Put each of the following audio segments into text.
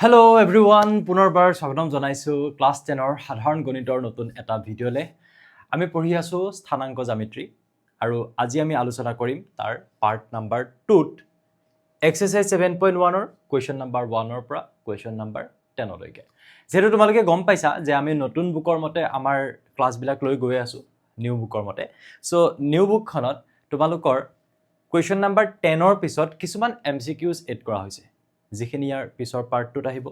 Hello everyone, পুনৰবাৰ স্বাগতম জনাইছো ক্লাছ 10 ৰ সাধাৰণ গণিতৰ নতুন এটা ভিডিঅলে। আমি পঢ়ি আছো স্থানাংক জ্যামিতি আৰু আজি আমি আলোচনা কৰিম তাৰ পাৰ্ট নাম্বাৰ 2 ত এক্সাৰসাইজ 7.1 ৰ কোৱেশ্চন নাম্বাৰ 1 ৰ পৰা কোৱেশ্চন নাম্বাৰ 10 লৈকে। যেটো তোমালোকে গম পাইছা যে আমি নতুন বুকৰ মতে আমাৰ ক্লাছ বিলাক লৈ গৈ আছো নিউ বুকৰ মতে। সো নিউ বুকখনত তোমালোকৰ কোৱেশ্চন নাম্বাৰ 10 ৰ পিছত কিছুমান এমসিকিউজ এড কৰা হৈছে যিখিনি ইয়াৰ পিছৰ পাৰ্টটোত আহিব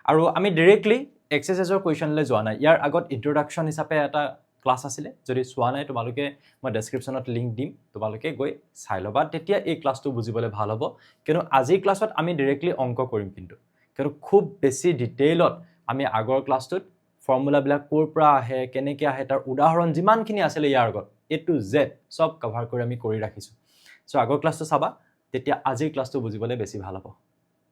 আৰু আমি ডাইৰেক্টলি এক্সাৰসাইজৰ কোৱেশ্চনলৈ যোৱা নাই। ইয়াৰ আগত ইন্ট্ৰোডাকচন হিচাপে এটা ক্লাছ আছিলে, যদি চোৱা নাই তোমালোকে মই ডেসক্ৰিপচনত লিংক দিম, তোমালোকে গৈ চাই ল'বা, তেতিয়া এই ক্লাছটো বুজিবলৈ ভাল হ'ব। কিন্তু আজিৰ ক্লাছত আমি ডাইৰেক্টলি অংক কৰিম, কিন্তু খুব বেছি ডিটেইলত আমি আগৰ ক্লাছটোত ফৰ্মুলাবিলাক ক'ৰ পৰা আহে, কেনেকৈ আহে, তাৰ উদাহৰণ যিমানখিনি আছিলে ইয়াৰ আগত A to Z সব কভাৰ কৰি আমি কৰি ৰাখিছো। সো আগৰ ক্লাছটো চাবা, তেতিয়া আজিৰ ক্লাছটো বুজিবলৈ বেছি ভাল হ'ব।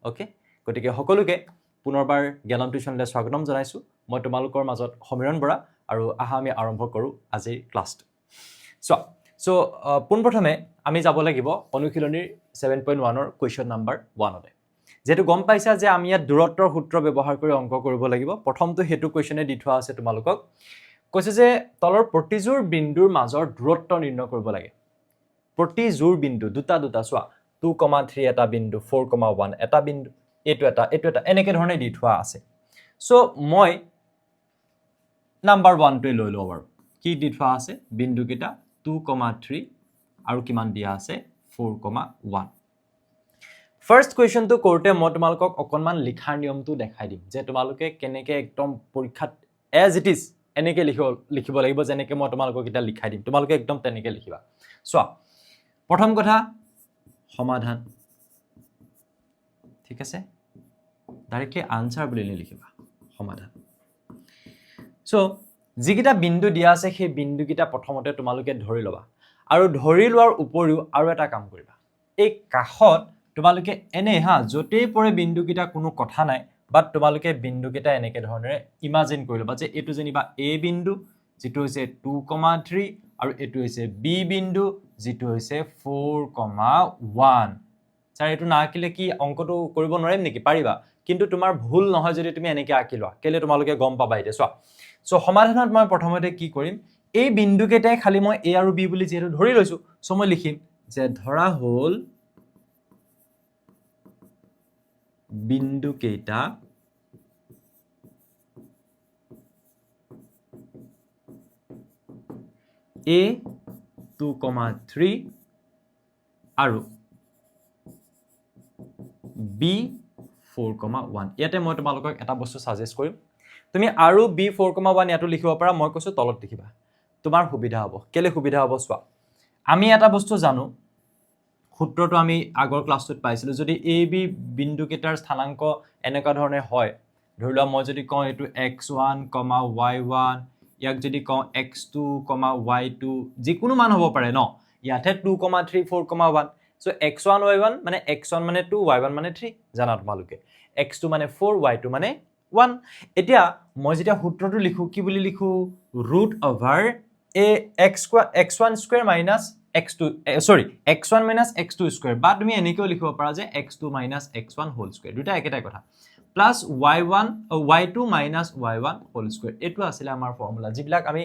ওকে, গতিকে সকলোকে পুনৰবাৰ জ্ঞানম টিউচনলৈ স্বাগতম জনাইছো। মই তোমালোকৰ মাজত সমীৰণ বৰা আৰু আহা আমি আৰম্ভ কৰোঁ আজিৰ ক্লাছটো। সো পোনপ্ৰথমে আমি যাব লাগিব অনুশীলনীৰ 7.1 ৰ কুৱেশ্চন নাম্বাৰ 1 লে। যেটো গম পাইছা যে আমি ইয়াত দূৰত্বৰ সূত্ৰ ব্যৱহাৰ কৰি অংক কৰিব লাগিব। প্ৰথমটো হেতু কুৱেশ্চনে দি থোৱা আছে তোমালোকক। কৈছে যে তলৰ প্ৰতিজোৰ বিন্দুৰ মাজৰ দূৰত্ব নিৰ্ণয় কৰিব লাগে। প্ৰতিজোৰ বিন্দু দুটা চোৱা 2,3 এটা বিন্দু, 4,1 এটা বিন্দু, এইটো এটা এনেকে ধৰণে দি থোৱা আছে। সো মই নাম্বাৰ 1 টো লৈ লওঁ বাৰু। কি দি থোৱা আছে? বিন্দু কিটা 2,3 আৰু কিমান দিয়া আছে 4,1। ফাৰ্স্ট কুৱেশ্চনটো কৰোঁতে মই তোমালোকক অকনমান লিখাৰ নিয়মটো দেখাই দিম যে তোমালোকে কেনেকে একদম পৰীক্ষাত এজ ইট ইজ এনেকে লিখিব লাগিব, যেনেকে মই তোমালোকক এটা লিখাই দিম, তোমালোকে একদম তেনেকে লিখিবা। চোৱা, প্ৰথম কথা সমাধান, ঠিক আছে, ডাইৰেক্টলি আনসাৰ বুলি লিখিবা, সমাধান। সো যিকিটা বিন্দু দিয়া আছে সেই বিন্দুকিটা প্ৰথমতে তোমালোকে ধৰি ল'বা আৰু ধৰি লোৱাৰ উপৰিও আৰু এটা কাম কৰিবা। এই কাষত তোমালোকে এনে যতেই পৰে বিন্দুকিটা কোনো কথা নাই, বাট তোমালোকে বিন্দুকিটা এনেকে ধৰণেৰে ইমাজিন কৰি ল'বা যে এইটো যেনিবা A বিন্দু, যেটো হৈছে 2,3 আৰু এইটো হৈছে B বিন্দু, যেটো হৈছে 4,1। স্যাৰ এইটো না আঁকিলে কি অংকটো কৰিব নোৱাৰিম নেকি? পাৰিবা, কিন্তু তোমাৰ ভুল নহয় যদি তুমি এনেকে আঁকি লোৱা, কেলে তোমালোকে গম পাবা এতিয়া। চোৱা, সো সমাধানত মই প্ৰথমতে কি কৰিম, এই বিন্দুকেইটাই খালি মই A আৰু B বুলি যেহেতু ধৰি লৈছো, সো মই লিখিম যে ধৰা হ'ল বিন্দুকেইটা A 2,3 আৰু B 4,1। ইয়াতে মই তোমালোকক এটা বস্তু সাজেষ্ট কৰিম, তুমি আৰু B 4,1 ইয়াতো লিখিব পাৰা, মই কৈছো তলত লিখিবা, তোমাৰ সুবিধা হ'ব। কেলে সুবিধা হ'ব? চোৱা, আমি এটা বস্তু জানো, সূত্ৰটো আমি আগৰ ক্লাছটোত পাইছিলো, যদি A B বিন্দুকেইটাৰ স্থানাংক এনেকুৱা ধৰণে হয়, ধৰি লোৱা মই যদি কওঁ এইটো x1, y1, ইয়াক যদি কওঁ x2, y2, যিকোনো মান হ'ব পাৰে ন, ইয়াতে 2,3, 4,1। সো x1, y1 মানে x1 মানে 2, y1 মানে 3 জানা তোমালোকে, x2 মানে 4, y2 মানে 1। এতিয়া মই যেতিয়া সূত্ৰটো লিখো কি বুলি লিখো, root over x1 square minus x2 x1 minus x2 square, বা তুমি এনেকেও লিখিব পাৰা যে x2 minus x1 whole square, দুটা একেটাই কথা, plus y2 minus y1 whole square. এইটো আছিল আমাৰ ফৰ্মুলা, যিবিলাক আমি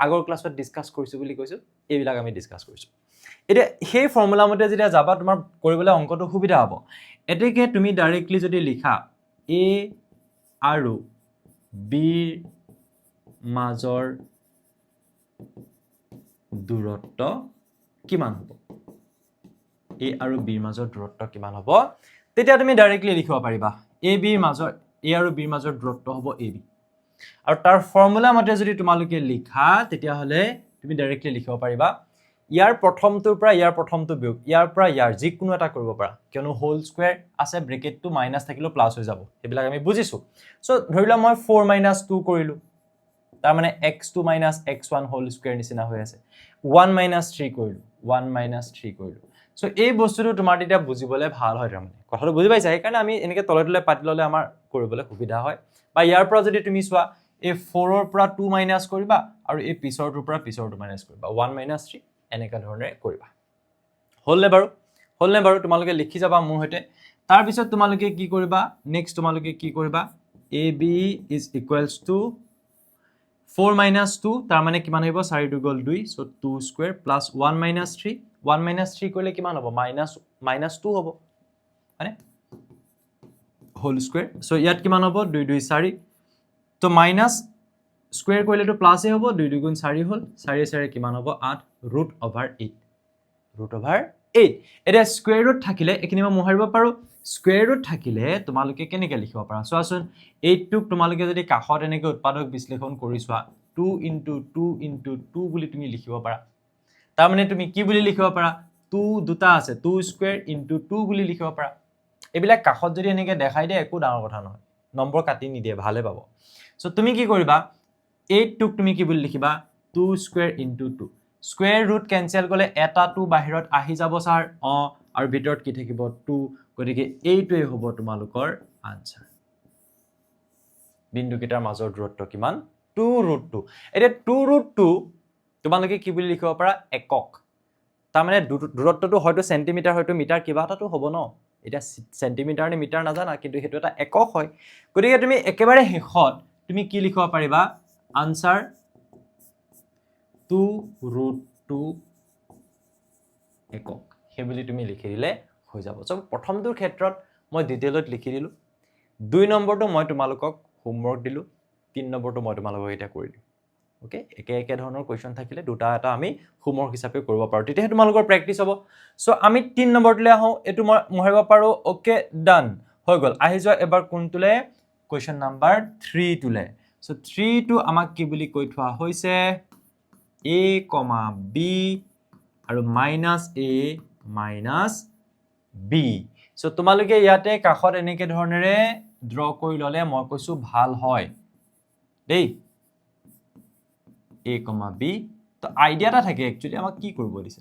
আগৰ ক্লাছত ডিসকাস কৰিছো বুলি কৈছো, এইবিলাক আমি ডিসকাস কৰিছো। এতিয়া সেই ফৰ্মুলা মতে যেতিয়া যাবা তোমাৰ কৰিবলৈ অংকটো সুবিধা হ'ব। এতেকে তুমি ডাইৰেক্টলি যদি লিখা A আৰু B মাজৰ দূৰত্ব কিমান হ'ব, A আৰু B মাজৰ দূৰত্ব কিমান হ'ব, তেতিয়া তুমি ডাইৰেক্টলি লিখিব পাৰিবা A আৰু B মাজৰ দূৰত্ব হ'ব AB। আৰু তাৰ ফৰ্মুলা মতে যদি তোমালোকে লিখা, তেতিয়া হলে তুমি ডাইৰেক্টলি লিখিব পাৰিবা ইয়াৰ প্ৰথমটোৰ পৰা ইয়াৰ প্ৰথমটো বিয়োগ, ইয়াৰ পৰা ইয়াৰ যিকোনো এটা কৰিব পাৰা, কিয়নো হোল স্কয়াৰ আছে, ব্ৰেকেটটো মাইনাস থাকিলেও প্লাস হৈ যাব, এইবিলাক আমি বুজিছো। সো ধৰি লোৱা মই 4 - 2 কৰিলো, তাৰ মানে x2 minus x1 whole square নিচিনা হৈ আছে। 1 - 3 কৰিলো, 1 - 3 কৰিলো। সো এই বস্তুটো তোমাৰ তেতিয়া বুজিবলৈ ভাল হয়, তাৰমানে কথাটো বুজি পাইছা, সেইকাৰণে আমি এনেকে তলে তলে পাতি ললে আমাৰ কৰিবলৈ সুবিধা হয়। বা ইয়াৰ পৰা যদি তুমি চোৱা, এই 4 ৰ পৰা 2 মাইনাস কৰিবা আৰু এই পিছৰটোৰ পৰা পিছৰটো মাইনাস কৰিবা, 1 - 3 এনেকা ধৰণে কৰিবা। হলনে বাৰু? তোমালোকে লিখি যাবা মোৰ সৈতে। তাৰ পিছত তোমালোকে কি কৰিবা নেক্সট তোমালোকে কি কৰিবা AB is equals to 4 minus 2 তাৰ মানে কিমান হ'ব 4 2 গল 2 so 2 square plus 1 minus 3 1 minus 3 কৰিলে কিমান হ'ব minus 2 হ'ব মানে whole square so ইয়াত কিমান হ'ব 2 2 4 তো minus square কৰিলে তো প্লাস এ হ'ব 2 2 গুণ 4 হ'ল 4 4 কিমান হ'ব 8 root over 8 এটা স্কয়াৰ ৰুট থাকিলে এখিনি মই মোহাৰিব পাৰো স্কয়াৰ ৰুট থাকিলে তোমালোকে কেনেকৈ লিখিব পাৰা চোৱাচোন 8 টোক তোমালোকে যদি কাখত এনেকৈ উৎপাদক বিশ্লেষণ কৰি চোৱা 2 * 2 * 2 বুলি তুমি লিখিব পাৰা তাৰ মানে তুমি কি বুলি লিখিব পাৰা 2 দুটা আছে 2 স্কয়াৰ * 2 বুলি লিখিব পাৰা এবিলাক কাখত যদি এনেকৈ দেখাই দিয়ে একো ডাঙৰ কথা নহয় নম্বৰ কাটি নিদিয়ে ভালে পাব সো তুমি কি কৰিবা 8 টোক তুমি কি বুলি লিখিবা 2 স্কয়াৰ * 2 স্কয়াৰ ৰুট কেনসেল কৰিলে এটা 2 বাহিৰত আহি যাব স্যাৰ আৰু ভিতৰত কি থাকিব 2 গতিকে এইটোই হ'ব তোমালোকৰ আনসাৰ বিন্দু কেইটাৰ মাজৰ দূৰত্ব কিমান 2√2 এটা 2√2 তোমালোকে কি বুলি লিখিব পাৰা একক তাৰ মানে দূৰত্বটো হয়তো সেন্টিমিটাৰ হয়তো মিটাৰ কিবা এটাটো হ'ব ন এটা সেন্টিমিটাৰ নে মিটাৰ নাজানা কিন্তু হেতু এটা একক হয় গতিকে তুমি একেবাৰে শেষত তুমি কি লিখিব পাৰিবা আনসাৰ 2√2 একক সেই বুলি তুমি লিখি দিলে হৈ যাব সো প্ৰথমটোৰ ক্ষেত্ৰত মই ডিটেইলত লিখি দিলো 2 নম্বৰটো মই তোমালোকক হোমৱৰ্ক দিলো 3 নম্বৰটো মই তোমালোকক এটা কৰি দিম ওকে একে ধৰণৰ কোৱেশ্চন থাকিলে দুটা এটা আমি হোমৱৰ্ক হিচাপে কৰিব পাৰো তেতিয়া তোমালোকৰ প্ৰেক্টিস হ'ব সো আমি 3 নম্বৰটোলে আহো এটো মই মোহাৰিব পাৰো ওকে ডান হৈ গল আহি যোৱা এবাৰ কোনটোলে কোৱেশ্চন নাম্বাৰ 3 টোলে সো 3 টো আমাক কি বুলি কৈ থোৱা হৈছে a, b আৰু -a -b সো তোমালোকে ইয়াতে কাখত এনেকে ধৰণেৰে ড্ৰ কৰি ললে মই কৈছো ভাল হয় দেই a, b তো আইডিয়াটা থাকে একচুয়ালি আমাক কি কৰিব দিছে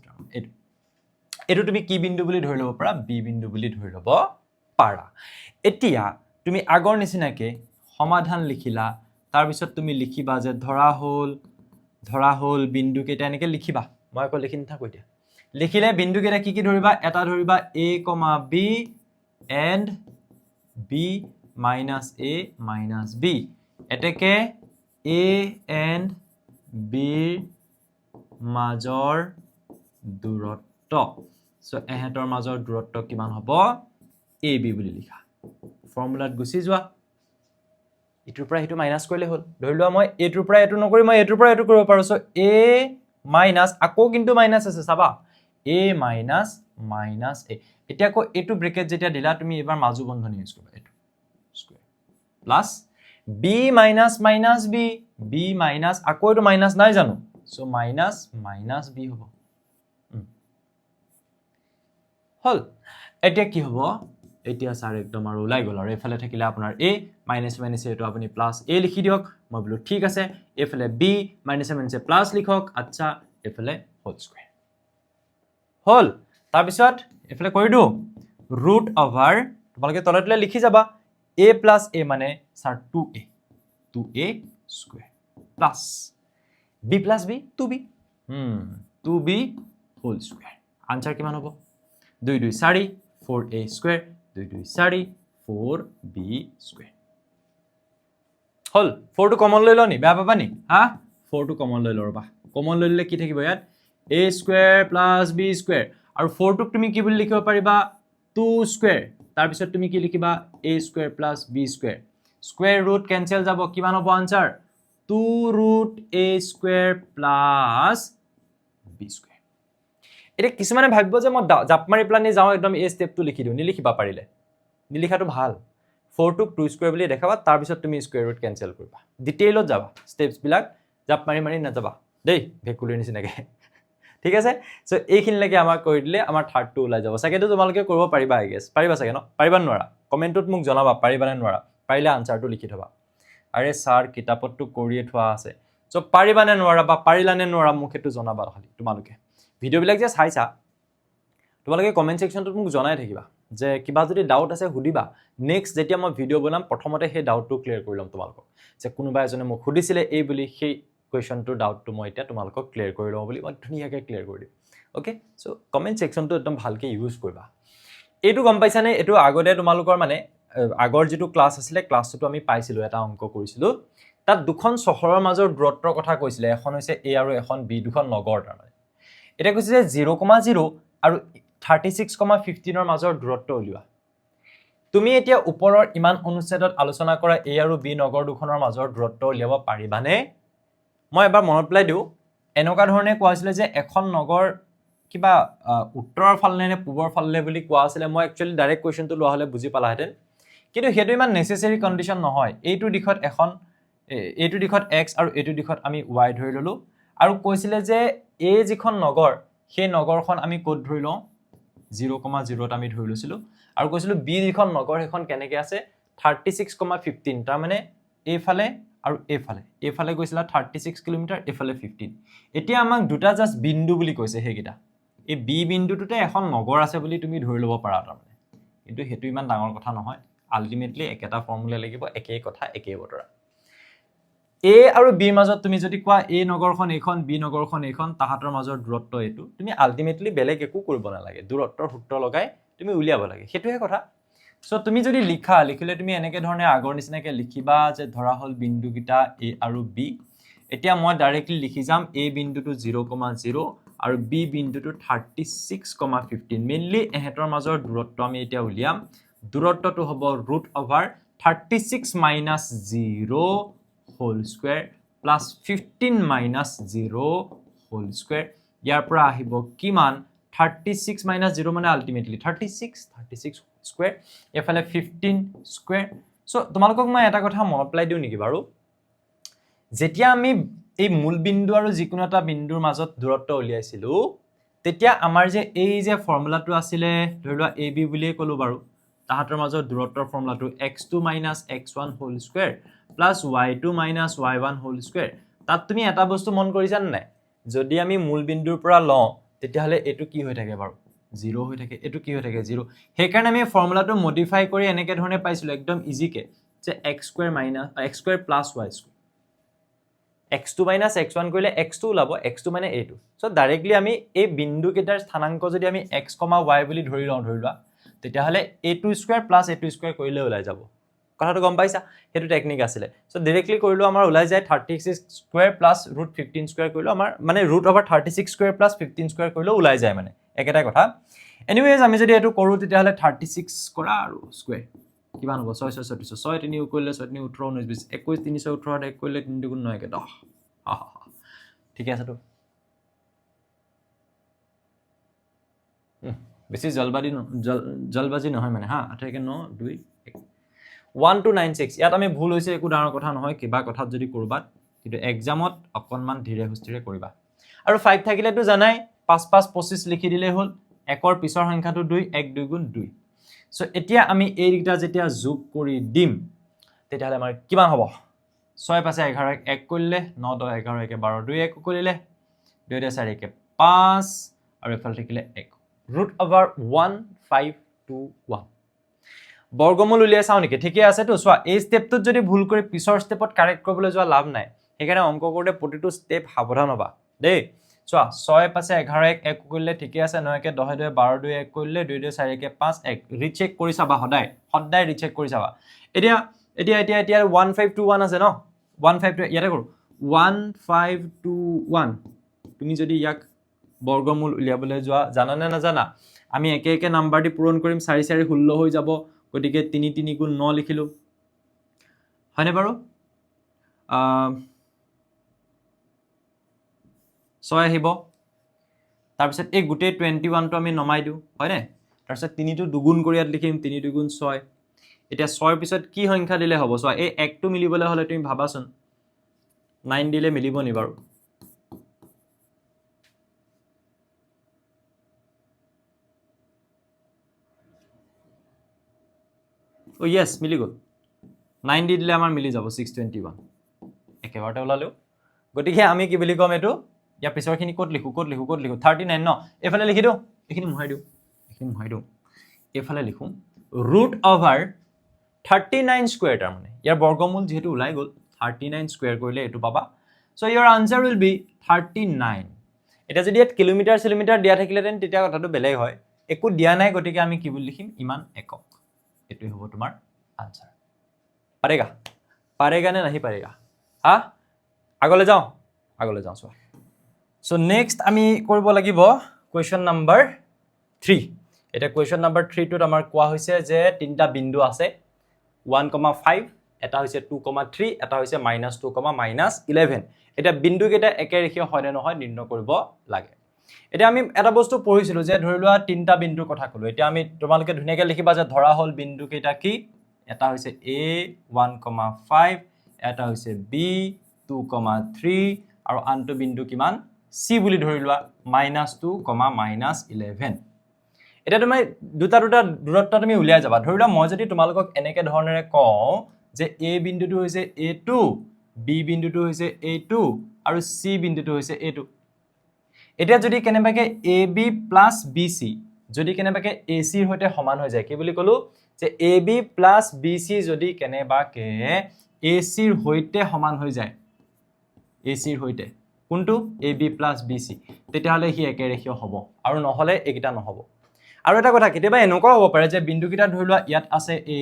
এটো তুমি কি বিন্দু বুলি ধৰি লব পাৰা b বিন্দু বুলি ধৰি লব পাৰা এতিয়া তুমি আগৰ নিচিনাকে সমাধান লিখিলা তাৰ পিছত তুমি লিখিবা যে ধৰা হল বিন্দু কেইটা এনেকে লিখিবা মই আকৌ লিখি নাথাকো এতিয়া লিখিলে বিন্দু কেইটা কি ধৰিবা এটা ধৰিবা a, b and b minus a minus b এতেকে a and b মাজৰ দূৰত্ব সো এহেতৰ মাজৰ দূৰত্ব কিমান হ'ব ab বুলি লিখা ফৰ্মুলাত গুছি যোৱা ইটোৰ পৰা ইটো মাইনাস কৰিলে হল ধৰি লোৱা মই এটোৰ পৰা এটো নকৰি মই এটোৰ পৰা এটো কৰিব পাৰো সো a মাইনাস আকৌ কিন্তু মাইনাস আছে চাবা a minus a এতিয়া কো এটো ব্ৰেকেট যেতিয়া দিলা তুমি এবাৰ মাজু বন্ধনী ইউজ কৰিবা এটো square plus b minus b minus আকৌ এটো মাইনাস নাই জানো সো minus b হ'ব হল এতিয়া কি হ'ব এতিয়া স্যার একদম আৰু ওলাই গল আৰু এফালে থাকিলে আপোনাৰ a - এটো আপুনি +a লিখি দিয়ক মই বলো ঠিক আছে এফালে b - প্লাস লিখক আচ্ছা এফালে হোল স্কয়াৰ হল তাৰ পিছত এফালে কৰি দিও ৰুট ওভাৰ তোমালোকে তলতলে লিখি যাবা a + a মানে sir 2a square plus b + b 2b 2b whole square answer কিমান হ'ব 2 2 4 4a স্কয়াৰ 2 2 4 4b স্কয়াৰ হল 4 টো কমন লৈ লনি বেয়া পাবা নি হা 4 টো কমন লৈ লৰবা কমন লৈ ললে কি থাকিব ইয়াত a স্কয়াৰ + b স্কয়াৰ আৰু 4 টোক তুমি কি বুলি লিখিব পাৰিবা 2 স্কয়াৰ তাৰ পিছত তুমি কি লিখিবা a square + b square square root cancel যাব কিমান হ'ব answer 2√a square + b square এটা কিছুমানে ভাবিব যে মই জাপ মাৰি প্লানি যাও একদম এই স্টেপটো লিখি দিও নিলিখিবা পাৰিলে নিলিখাটো ভাল 4 টোক 2 স্কয়াৰ বুলি দেখাবা তাৰ পিছত তুমি স্কয়াৰ ৰুট কেনসেল কৰিবা ডিটেইলত যাবা স্টেপস বিলাক জাপ মাৰি নাযাবা দেই ভেকুলিৰ নিচিনাকে ঠিক আছে সো এইখিনি লাগে আমাক কৰি দিলে আমাৰ থাৰ্ড টো ওলাই যাব সাকেটো তোমালোকে কৰিব পাৰিবা আই গেছ পাৰিবা সাকে ন পাৰিবা নোৱাৰা কমেন্টত মোক জনাবা পাৰিবা নে নোৱাৰা পাৰিলে আনসাৰটো লিখি থবা আৰে স্যাৰ কিতাপতটো কৰিয়ে থোৱা আছে সো পাৰিবা নে নোৱাৰা বা পাৰিলা নে নোৱাৰা মোক এটো জনাবা খালি তোমালোকে ভিডিও বিলাক যে চাইছা তোমালোকে কমেন্ট সেকশনটোত মোক জনাই থাকিবা যে কিবা যদি ডাউট আছে হুদিবা নেক্সট যেতিয়া মই ভিডিও বনাম প্ৰথমতে হে ডাউটটো ক্লিয়াৰ কৰি লম তোমালোকক যে কোনোবা এজনে মোক হুদিছিলে এই বুলি সেই কোৱেশ্চনটোৰ ডাউটটো মই এতিয়া তোমালোকক ক্লিয়াৰ কৰি লম বুলি মই ধুনিয়াকৈ ক্লিয়াৰ কৰি দিম ওকে সো কমেন্ট সেকশনটো একদম ভালকে ইউজ কৰিবা এইটো গম পাইছানে এইটো আগতে তোমালোকৰ মানে আগৰ যেটো ক্লাছ আছিল ক্লাছটো আমি পাইছিলো এটা অংক কৰিছিলো তাত দুখন চহৰৰ মাজৰ দূৰত্বৰ কথা কৈছিলে এখন হৈছে A আৰু এখন B দুখন নগৰ তাৰ মানে এটা কৈছে যে 0,0 আৰু 36,15 ৰ মাজৰ দূৰত্ব উলিওৱা তুমি এতিয়া ওপৰৰ ইমান অনুচ্ছেদত আলোচনা কৰা A আৰু B নগৰ দুখনৰ মাজৰ দূৰত্ব উলিয়াব পাৰিবানে মই এবাৰ মনত পেলাই দিও এনেকুৱা ধৰণে কোৱা হৈছিল যে এখন নগৰ কিবা উত্তৰৰ ফালে নে পূবৰ ফালে বুলি কোৱা আছিল মই একচুয়ালি ডাইৰেক্ট কোৱেশ্চনটো লোৱা হলে বুজি পালাহেতেন কিন্তু হেতু ইমান নেসেসাৰী কন্ডিশন নহয় এইটো দিখত এখন এইটো দিখত x আৰু এইটো দিখত আমি y ধৰি ললো আৰু কৈছিলে যে a যিখন নগৰ সেই নগৰখন আমি কোড ধৰি লওঁ 0,0 ত আমি ধৰি লৈছিলো আৰু কৈছিলো b যিখন নগৰ সেইখন কেনেকৈ আছে 36,15 তাৰ মানে এইফালে আৰু এইফালে গৈছিলা 36 কিলোমিটাৰ এইফালে 15 এতিয়া আমাক দুটা জাস্ট বিন্দু বুলি কৈছে হেগিটা এই বি বিন্দুটোতে এখন নগৰ আছে বুলি তুমি ধৰি লব পাৰা তাৰ মানে কিন্তু হেতু ইমান ডাঙৰ কথা নহয় আলটিমেটলি একেটা ফৰ্মুলা লাগিব একেই কথা একেই বতৰা A আৰু B মাজত তুমি যদি কোৱা A নগৰখন এইখন B নগৰখন এইখন তাহাতৰ মাজৰ দূৰত্ব এটো তুমি আলটিমেটলি বেলেগ একো কৰিব নালাগে দূৰত্বৰ সূত্ৰ লগাই তুমি উলিয়াব লাগে হেতুহে কথা সো তুমি যদি লিখিলে তুমি এনেকে ধৰণে আগৰ নিচিনাকে লিখিবা যে ধৰা হল বিন্দু গিটা A আৰু B এতিয়া মই ডাইৰেক্টলি লিখি যাম A বিন্দুটো 0,0 আৰু B বিন্দুটো 36,15 মেইনলি এহেতৰ মাজৰ দূৰত্ব আমি এতিয়া উলিয়াম দূৰত্বটো হ'ব √36 - 0 whole square plus 15 minus 0 whole square ইয়াৰ পৰা আহিব কিমান 36 minus 0 মানে ultimately 36 square এফালে 15 square so তোমালোকক মই এটা কথা মনত পেলাই দিও নেকি বাৰু যেতিয়া আমি এই মূল বিন্দু আৰু যিকোনো এটা বিন্দুৰ মাজত দূৰত্ব উলিয়াইছিলো তেতিয়া আমাৰ যে এই যে ফৰ্মুলাটো আছিল ধৰি লোৱা ab বুলিয়ে কলো বাৰু তাহাতৰ মাজৰ দূৰত্বৰ ফৰ্মুলাটো x2 - x1 whole square plus y2 - y1 whole square তাত তুমি এটা বস্তু মন কৰিছা নাই যদি আমি মূল বিন্দুৰ পৰা লওঁ তেতিয়া হলে এটো কি হৈ থাকে বাৰু 0 হৈ থাকে এটো কি হৈ থাকে 0 সেই কাৰণে আমি ফৰ্মুলাটো মডিফাই কৰি এনেকে ধৰণে পাইছিলো একদম ইজি কে যে x2 plus y2 x2 - x1 কৰিলে x2 ওলাব x2 মানে a2 সো ডাইৰেক্টলি আমি এই বিন্দু কেটাৰ স্থানাংক যদি আমি x, y বুলি ধৰি লোৱা তেতিয়া হলে a2 square plus a2 square কৰিলে ওলাই যাব কথাটো গম পাইছা হেতু টেকনিক আছিল সো ডাইৰেক্টলি কৰিলো আমাৰ ওলাই যায় 36 স্কয়াৰ plus √15 স্কয়াৰ কৰিলো আমাৰ মানে √36 স্কয়াৰ plus 15 স্কয়াৰ কৰিলে ওলাই যায় মানে একেটা কথা এনিৱেজ আমি যদি এটো কৰো তেতিয়া হলে 36 কৰা আৰু স্কয়াৰ কিমান হ'ব 6 6 36 6 3 কৰিলে 6 3 18 19 20 21 3 18 1 কৰিলে 3 2 9 কে 10 ঠিক আছে তো বেছি জলবাজি নহয় মানে হা আঠাকে 9 2 1296 ইয়াত আমি ভুল হৈছে একো ডাঙৰ কথা নহয় কিবা কথাত যদি কৰবাত কিন্তু এক্সামত অকনমান ধীৰে সুস্থিৰে কৰিবা আৰু 5 থাকিলেতো জানাই 5 5 25 লিখি দিলে হল একৰ পিছৰ সংখ্যাটো 2 1 2 গুণ 2 সো এতিয়া আমি এই দুটা যেতিয়া যোগ কৰি দিম তেতিয়া হলে আমাৰ কিমান হ'ব 6 5 11 1 কৰিলে 9 10 11 1 12 2 1 কৰিলে 2 2 4 1 5 আৰু এফাল থাকিলে 1 √1521 বৰ্গমূল উলিয়াই চাও নেকি ঠিকে আছে তো সোৱা এই স্টেপটোত যদি ভুল কৰি পিছৰ স্টেপত কাৰেক্ট কৰিবলৈ যোৱা লাভ নাই সেইকাৰণে অংক কৰোতে প্ৰতিটো স্টেপ সাৱধান হ'বা দেই সোৱা 6 5 11 1 1 কৰিলে ঠিকে আছে 9 কে 10 2 12 2 1 কৰিলে 2 2 4 1 5 1 ৰিচেক কৰি চাবা সদায় ৰিচেক কৰি চাবা এতিয়া 1521 আছে ন 15 ইয়াতে কৰো 1521 তুমি যদি ইয়াক বৰ্গমূল উলিয়াবলৈ যোৱা জানা নে নাজানা আমি একে একে নাম্বাৰ দি পূৰণ কৰিম 4 4 16 হৈ যাব গতিকে 3 3 গুণ 9 লিখিলো হয়নে বাৰু 6 আহিব তাৰ পিছত এই গুটে 21 টো আমি নমাই দিও হয়নে তাৰ পিছত 3 টো দুগুণ কৰি ইয়াত লিখিম 3 2 গুণ 6 এতিয়া 6 পিছত কি সংখ্যা দিলে হ'ব সোৱা এই 1 টো মিলিবলৈ হলে তুমি ভাবাচোন 9 দিলে মিলিব নি বাৰু Oh yes, মিলি গল 9 দি দিলে আমাৰ মিলি যাব 621 একেবাৰতে ওলালো গতিকে আমি কি বুলি কম এটো ইয়া পিছৰখিনি কোড লিখো 39 ন এফালে লিখি দিও এখিনি মোহাই দিও এফালে লিখো √39 স্কয়াৰ তাৰ মানে ইয়াৰ বৰ্গমূল যেহেতু ওলাই গল 39 স্কয়াৰ কৰিলে এটো পাবা so your answer will be 39 এটা যদি ইয়াত কিলোমিটাৰ দিয়া থাকিলে তেতিয়া কথাটো বেলেগ হয় একো দিয়া নাই গতিকে আমি কি বুলি লিখিম ইমান একক এটোই হ'ব তোমাৰ আনসাৰ পাৰেগা পাৰেগা নে নাহি পাৰেগা হা আগলৈ যাওঁ চোৱা সো নেক্সট আমি কৰিব লাগিব কোৱেশ্চন নাম্বাৰ 3 এটা কোৱেশ্চন নাম্বাৰ 3 টোত আমাৰ কোৱা হৈছে যে তিনটা বিন্দু আছে 1,5 এটা হৈছে 2,3 এটা হৈছে -2, -11 এটা বিন্দু কেইটা একে ৰেখীয় হয় নে নহয় নিৰ্ণয় কৰিব লাগে এটা আমি এটা বস্তু পঢ়িছিলো যে ধৰি লোৱা তিনটা বিন্দুৰ কথা কলো এটা আমি তোমালোকে ধুনিয়াকৈ লিখিবা যে ধৰা হল বিন্দু কেইটা কি এটা হৈছে a 1,5 এটা হৈছে b 2,3 আৰু আনটো বিন্দু কিমান c বুলি ধৰি লোৱা -2, -11 এটা তুমি দুটা দূৰত্ব তুমি উলিয়াই যাবা ধৰি লোৱা মই যদি তোমালোকক এনেকে ধৰণেৰে কওঁ যে a বিন্দুটো হৈছে a2 b বিন্দুটো হৈছে a2 আৰু c বিন্দুটো হৈছে a2 এতিয়া যদি কেনেবাকে ab plus bc যদি কেনেবাকে ac ৰ হৈতে সমান হৈ যায় কি বুলি কলো যে ab plus bc যদি কেনেবাকে ac ৰ হৈতে সমান হৈ যায় ac ৰ হৈতে কোনটো ab plus bc তেতিয়াহলে হি একে ৰেখীয় হ'ব আৰু নহলে একিটা নহব আৰু এটা কথা কেতিয়াবা এনেকুৱা হ'ব পাৰে যে বিন্দু কিটা ধৰি লোৱা ইয়াত আছে a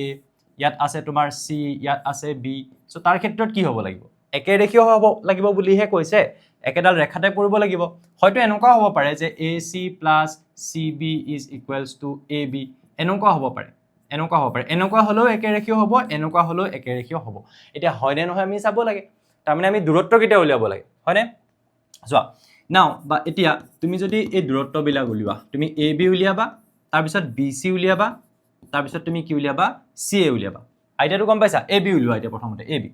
ইয়াত আছে তোমাৰ c ইয়াত আছে b সো তাৰ ক্ষেত্ৰত কি হ'ব লাগিব একে ৰেখীয় হ'ব লাগিব বুলিহে কৈছে একেডাল ৰেখাতে পৰিব লাগিব হয়তো এনেকুৱা হ'ব পাৰে যে ac plus cb is equals to ab এনেকুৱা হ'ব পাৰে এনেকুৱা হলেও একে ৰেখীয় হ'ব এনেকুৱা হলেও একে ৰেখীয় হ'ব এতিয়া হয় নে নহয় আমি চাব লাগে তাৰ মানে আমি দূৰত্ব কেইটা উলিয়াব লাগে হয়নে যোৱা নাও বা এতিয়া তুমি যদি এই দূৰত্ব বিলাক উলিওৱা তুমি ab উলিয়াবা তাৰ পিছত bc উলিয়াবা তাৰ পিছত তুমি কি উলিয়াবা ca উলিয়াবা আইডিয়াটো গম পাইছা ab উলিওৱা এতিয়া প্ৰথমতে ab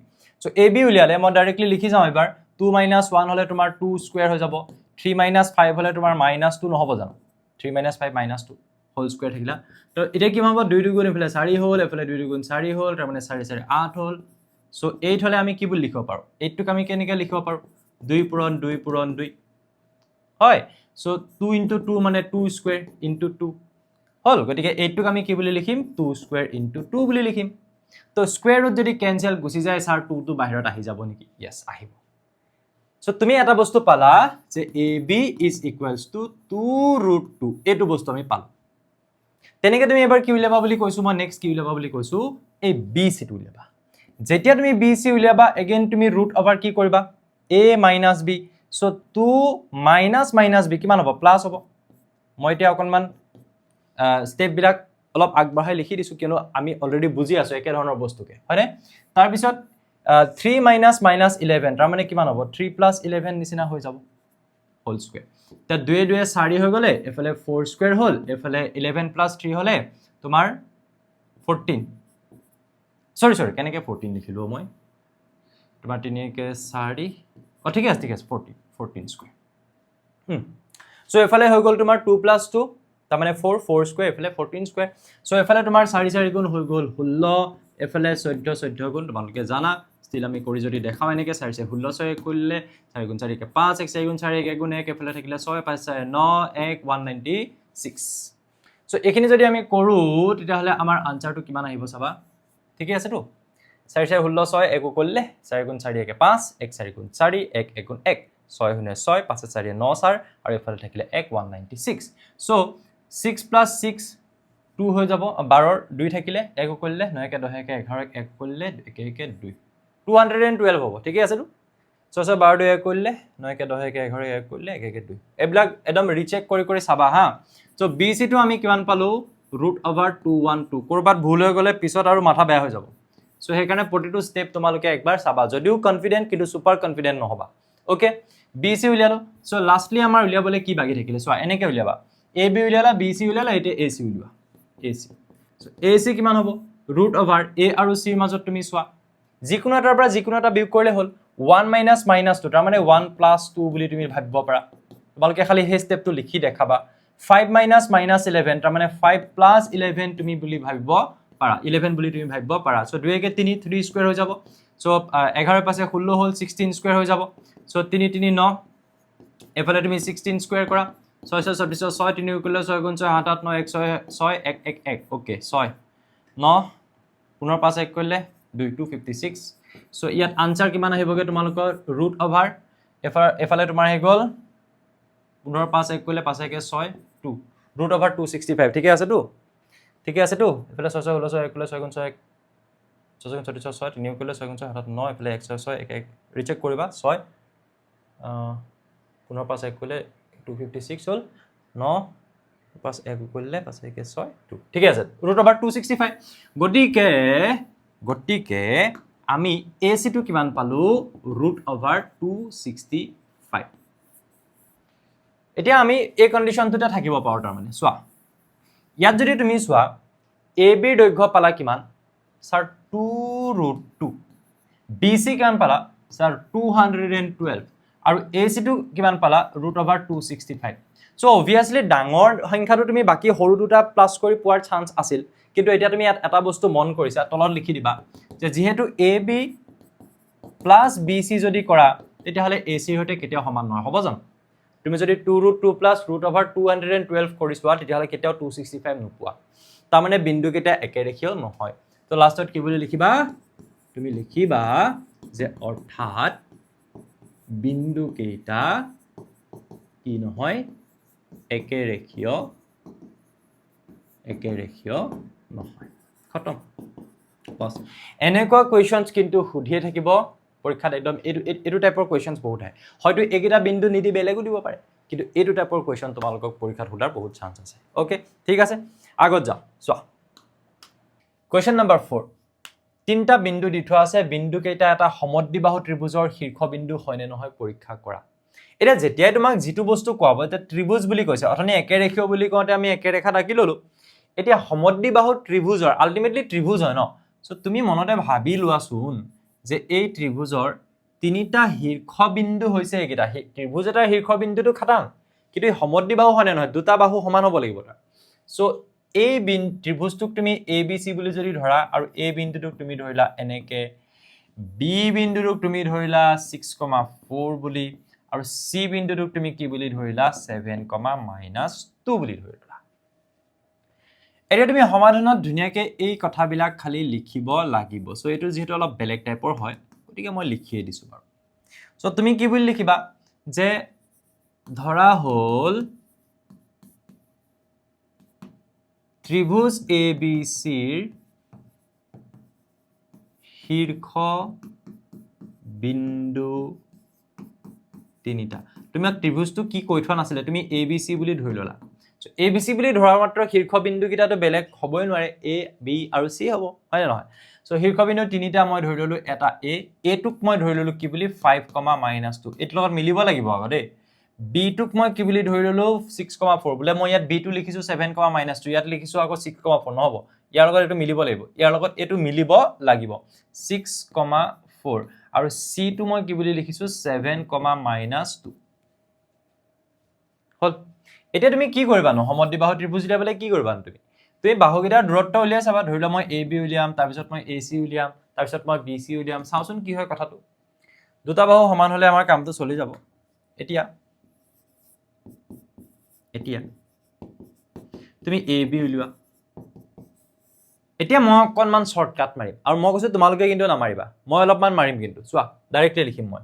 সো ab উলিয়ালে মই ডাইৰেক্টলি লিখি যাওঁ এবাৰ 2 - 1 হলে তোমাৰ 2 স্কয়াৰ হৈ যাব 3 - 5 হলে তোমাৰ -2 নহব জানো 3 - 5 -2 হোল স্কয়াৰ থাকিলা তো এতিয়া কি হ'ব 2 দুগুণ এফালে 4 হল এফালে 2 দুগুণ 4 হল তাৰ মানে 4 4 8 হল সো 8 হলে আমি কি বুলি লিখিব পাৰো 8 টোক আমি কেনেকৈ লিখিব পাৰো 2 পূৰণ 2 পূৰণ 2 হয় সো 2 * 2 মানে 2 স্কয়াৰ * 2 হল গতিকে 8 টোক আমি কি বুলি লিখিম 2 স্কয়াৰ * 2 বুলি লিখিম তো স্কয়াৰ ৰুট যদি ক্যান্সেল গুচি যায় স্যাৰ 2 টো বাহিৰত আহি যাব নেকি यस আহিব সো তুমি এটা বস্তু পালা যে ab is equals to 2√2 এটো বস্তু আমি পালো তেনেকে তুমি এবাৰ কি উলিয়াবা বুলি কৈছো মই নেক্সট কি উলিয়াবা বুলি কৈছো এই bc টো উলিয়াবা যেতিয়া তুমি bc উলিয়াবা এগেইন তুমি ৰুট ওভাৰ কি কৰিবা a - b সো 2 - b কিমান হ'ব প্লাস হ'ব মই এতিয়া অকনমান স্টেপ বিলাক অলপ আগবঢ়াই লিখি দিছো কিয়নো আমি অলৰেডি বুজি আছো একে ধৰণৰ বস্তুকে হয়নে তাৰ পিছত 3 - -11 তাৰ মানে কিমান হ'ব 3 + 11 নিচিনা হৈ যাব হোল স্কয়াৰ তা 2 2 4 হৈ গলে এফালে 4 স্কয়াৰ হল এফালে 11 + 3 হলে তোমাৰ 14 সৰি কেনেকে 14 লিখিলো মই তোমাৰ 3 কে 4 ঠিক আছে 14 স্কয়াৰ সো এফালে হৈ গল তোমাৰ 2 + 2 তাৰ মানে 4 স্কয়াৰ এফালে 14 স্কয়াৰ সো এফালে তোমাৰ 4 4 গুণ হৈ গল 16 এফালে 14 গুণ তোমালোকে জানা স্টিল আমি কৰি যদি দেখাও এনেকে 4 16 6 কৰিলে 4 গুণ 4 কে 5 1 4 গুণ 4 1 গুণ 1 এফালে থাকিলে 6 5 4 9 1 196 সো এখিনি যদি আমি কৰো তেতিয়া হলে আমাৰ আনসাৰটো কিমান আহিব চাবা ঠিকই আছে তো 4 4 16 6 1 কৰিলে 4 গুণ 4 1 5 1 4 গুণ 4 1 1 গুণ 1 6 গুণ 6 5 4 9 4 আৰু এফালে থাকিলে 1 196 সো 6 + 6 2 হৈ যাব 12 2 থাকিলে 1 কৰিলে 9 কে 10 কে 11 1 কৰিলে 1 কে 2 212 হ'ব ঠিকই আছে তো 6 6 12 2 1 কৰিলে 9 কে 10 কে 11 1 কৰিলে 1 কে 2 এবলাক একদম ৰিচেক কৰি চাবা হা সো BC টো আমি কিমান পালো √212 কৰবাত ভুল হৈ গলে পিছত আৰু মাথা বেয়া হৈ যাব সো সেই কাৰণে প্ৰতিটো স্টেপ তোমালোকে একবাৰ চাবা যদিও কনফিডেন্ট কিন্তু সুপাৰ কনফিডেন্ট নহবা ওকে BC উলিয়ালো সো লাষ্টলি আমাৰ উলিয়াবলে কি বাকি থাকিলে সো এনেকে উলিয়াবা AB উলিয়ালা BC উলিয়ালা এটা AC উলিয়া AC সো AC কিমান হ'ব √a আৰু c মাজত তুমি চোৱা যিকোনো এটাৰ পৰা যিকোনো এটা বিয়োগ কৰিলে হল 1 - -2 তাৰ মানে 1 + 2 বুলি তুমি ভাবিব পাৰা তোমালোকে খালি সেই স্টেপটো লিখি দেখাবা 5 - -11 তাৰ মানে 5 + 11 তুমি বুলি ভাবিব পাৰা 11 বুলি তুমি ভাবিব পাৰা সো 2 কে 3 3 স্কয়াৰ হৈ যাব সো 11 পাছে 16 হল 16 স্কয়াৰ হৈ যাব সো 3 3 9 এফালে তুমি 16 স্কয়াৰ কৰা 6 6 24 6 3 কৰিলে 6 গুণ 6 7 8 9 1 6 6 1 1 1 ওকে 6 9 পুনৰ 5 1 কৰিলে 2 256 সো ইয়াত আনসাৰ কিমান আহিবগে তোমালোকৰ ৰুট ওভাৰ এফালে তোমাৰ হৈ গল পুনৰ 5 1 কৰিলে 5 1 6 2 √265 ঠিকে আছেতো এফালে 6 হলো 6 একলে 6 গুণ 6 6 গুণ 6 6 3 কৰিলে 6 গুণ 6 হাতত 9 এফালে 1 6 1 1 ৰিচেক কৰিবা 6 পুনৰ 5 1 কৰিলে 256 হ'ল 9 5 1 কৰিলে 5 1 6 2 ঠিকে আছে √265 গতিকে আমি AC টো কিমান পালো √265 এতিয়া আমি এই কন্ডিশনটোতে থাকিব পাৰো তাৰ মানে চোৱা ইয়াত যদি তুমি চোৱা AB ৰ দৈৰ্ঘ্য পালা কিমান স্যাৰ 2√2 BC কিমান পালা স্যাৰ 212 আৰু AC টো কিমান পালা √265 সো অবভিয়াসলি ডাঙৰ সংখ্যাটো তুমি বাকি সৰু দুটা প্লাস কৰি পোৱাৰ চান্স আছিল কিন্তু এতিয়া তুমি এটা বস্তু মন কৰিছা তলত লিখি দিবা যে যেহেতু AB প্লাস BC যদি কৰা তেতিয়া হলে AC ৰ সৈতে কেতিয়া সমান নহয় হ'ব জানো তুমি যদি 2√2 প্লাস √212 কৰিছোৱা তেতিয়া হলে কেতিয়াও 265 নোপোৱা তাৰ মানে বিন্দু কেইটা একেৰেখীয় নহয় তো লাষ্টত কি বুলি লিখিবা তুমি লিখিবা যে অৰ্থাৎ বিন্দু কেইটা কি নহয় একেৰেখীয় নহয় খতম বস এনেকুৱা কোৱেশ্চনছ কিন্তু সুধিয়ে থাকিব পৰীক্ষাত একদম এটো টাইপৰ কোৱেশ্চনছ বহুত আহে হয়তো একেটা বিন্দু নিদি বেলেগো দিব পাৰে কিন্তু এটো টাইপৰ কোৱেশ্চন তোমালোকক পৰীক্ষাত সোধাৰ বহুত চান্স আছে ওকে ঠিক আছে আগত যাও চোৱা কোৱেশ্চন নম্বৰ 4 তিনটা বিন্দু দি থোৱা আছে বিন্দু কেইটা এটা সমদ্বিবাহু ত্ৰিভুজৰ শীৰ্ষবিন্দু হয়নে নহয় পৰীক্ষা কৰা এটা যেতিয়াই তোমাক যেটো বস্তু কোৱাব এটা ত্ৰিভুজ বুলি কৈছে অথনি একেৰেখীয় বুলি কওঁতে আমি একেৰেখা আঁকি ললো এতিয়া সমদ্বিবাহু ত্ৰিভুজৰ আলটিমেটলি ত্ৰিভুজ হয় ন সো তুমি মনতে ভাবি লোৱাচোন যে এই ত্ৰিভুজৰ তিনিটা শীৰ্ষবিন্দু হৈছে একেটা ত্ৰিভুজ এটাৰ শীৰ্ষবিন্দুটো খাটাং কিন্তু সমদ্বিবাহু হয় নহয় দুটা বাহু সমান হ'ব লাগিব তাৰ সো এই ত্ৰিভুজটোক তুমি ABC বুলি যদি ধৰা আৰু A বিন্দুটোক তুমি ধৰিলা এনেকে B বিন্দুটোক তুমি ধৰিলা 6,4 বুলি আৰু C বিন্দুটোক তুমি কি বুলি ধৰিলা 7,-2 বুলি ধৰিলা এতিয়া তুমি সমাধানত ধুনিয়াকে এই কথাবিলাক খালি লিখিব লাগিব সো এটো যেহেতু অলপ বেলেগ টাইপৰ হয় গতিকে মই লিখিয়ে দিছো বাৰু সো তুমি কি বুলি লিখিবা যে ধৰা হল ত্ৰিভুজ ABC ৰ শীৰ্ষ বিন্দু তিনিটা তুমি ত্ৰিভুজটো কি কৈ থোৱা নাছিলে তুমি ABC বুলি ধৰি ললা সো ABC বুলি ধৰাৰ মাত্ৰ শীৰ্ষ বিন্দু কিটাটো বেলেগ হ'বই নোৱাৰে A B আৰু C হ'ব হয় নহয় সো শীৰ্ষ বিন্দু তিনিটা মই ধৰি ললো এটা A টোক মই ধৰি ললো কি বুলি 5,-2 এটো লগত মিলিব লাগিব আগতে B টোক মই কি বুলি ধৰি ললো 6,4 বোলে মই ইয়াত B টো লিখিছো 7,-2 ইয়াত লিখিছো আকৌ 6,4 নহব ইয়াৰ লগত এটো মিলিব লাগিব ইয়াৰ লগত এটো মিলিব লাগিব 6,4 আৰু C টো মই কি বুলি লিখিছো 7,-2 হল এতিয়া তুমি কি কৰিবা ন সমদ্বিবাহু ত্ৰিভুজ এটা বলে কি কৰিবা তুমি বাহুকেইটাৰ দূৰত্ব উলিয়াই চাবা ধৰিলা মই AB উলিয়াম তাৰ পিছত মই AC উলিয়াম তাৰ পিছত মই BC উলিয়াম চাওচোন কি হয় কথাটো দুটা বাহু সমান হলে আমাৰ কামটো চলি যাব এতিয়া তুমি AB উলিয়া এতিয়া মই অকনমান শৰ্টকাট মাৰিম আৰু মই কৈছো তোমালোকে কিন্তু নামাৰিবা মই অলপমান মাৰিম কিন্তু চোৱা ডাইৰেক্টলি লিখিম মই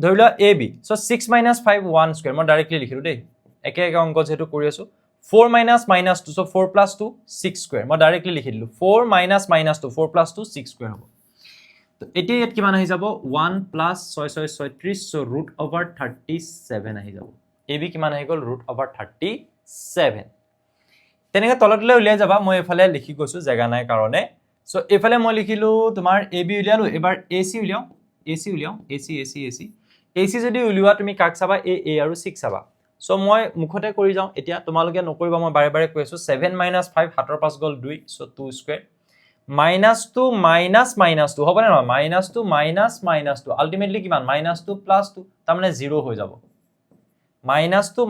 ধৰিলা AB সো 6 - 5 1 স্কয়াৰ মই ডাইৰেক্টলি লিখিলো দেই একে অংক যেটো কৰি আছো 4 - -2 সো 4 + 2 6 স্কয়াৰ মই ডাইৰেক্টলি লিখি দিলো 4 - -2 4 + 2 6 স্কয়াৰ হ'ব তো এতিয়া ইয়াত কিমান আহি যাব 1 + 6 6 36 সো √37 আহি যাব AB কিমান আহি গল √37 তেনেকে তলতলে উলিয়াই যাবা মই এফালে লিখি গৈছো জায়গা নাই কাৰণে সো এফালে মই লিখিলো তোমাৰ AB উলিয়ালো এবাৰ AC উলিয়াও AC যদি উলিওৱা তুমি কাক চাবা A আৰু 6 চাবা সো মই মুখতে কৰি যাও এতিয়া তোমালোকে নকৰিবা মই বাৰে বাৰে কৈ আছো 7 - 5 হাতৰ 5 গল 2 সো 2 স্কয়াৰ -2 - -2 হ'ব না -2 - -2 আলটিমেটলি কিমান -2 + 2 তাৰ মানে 0 হৈ যাব -2 - -2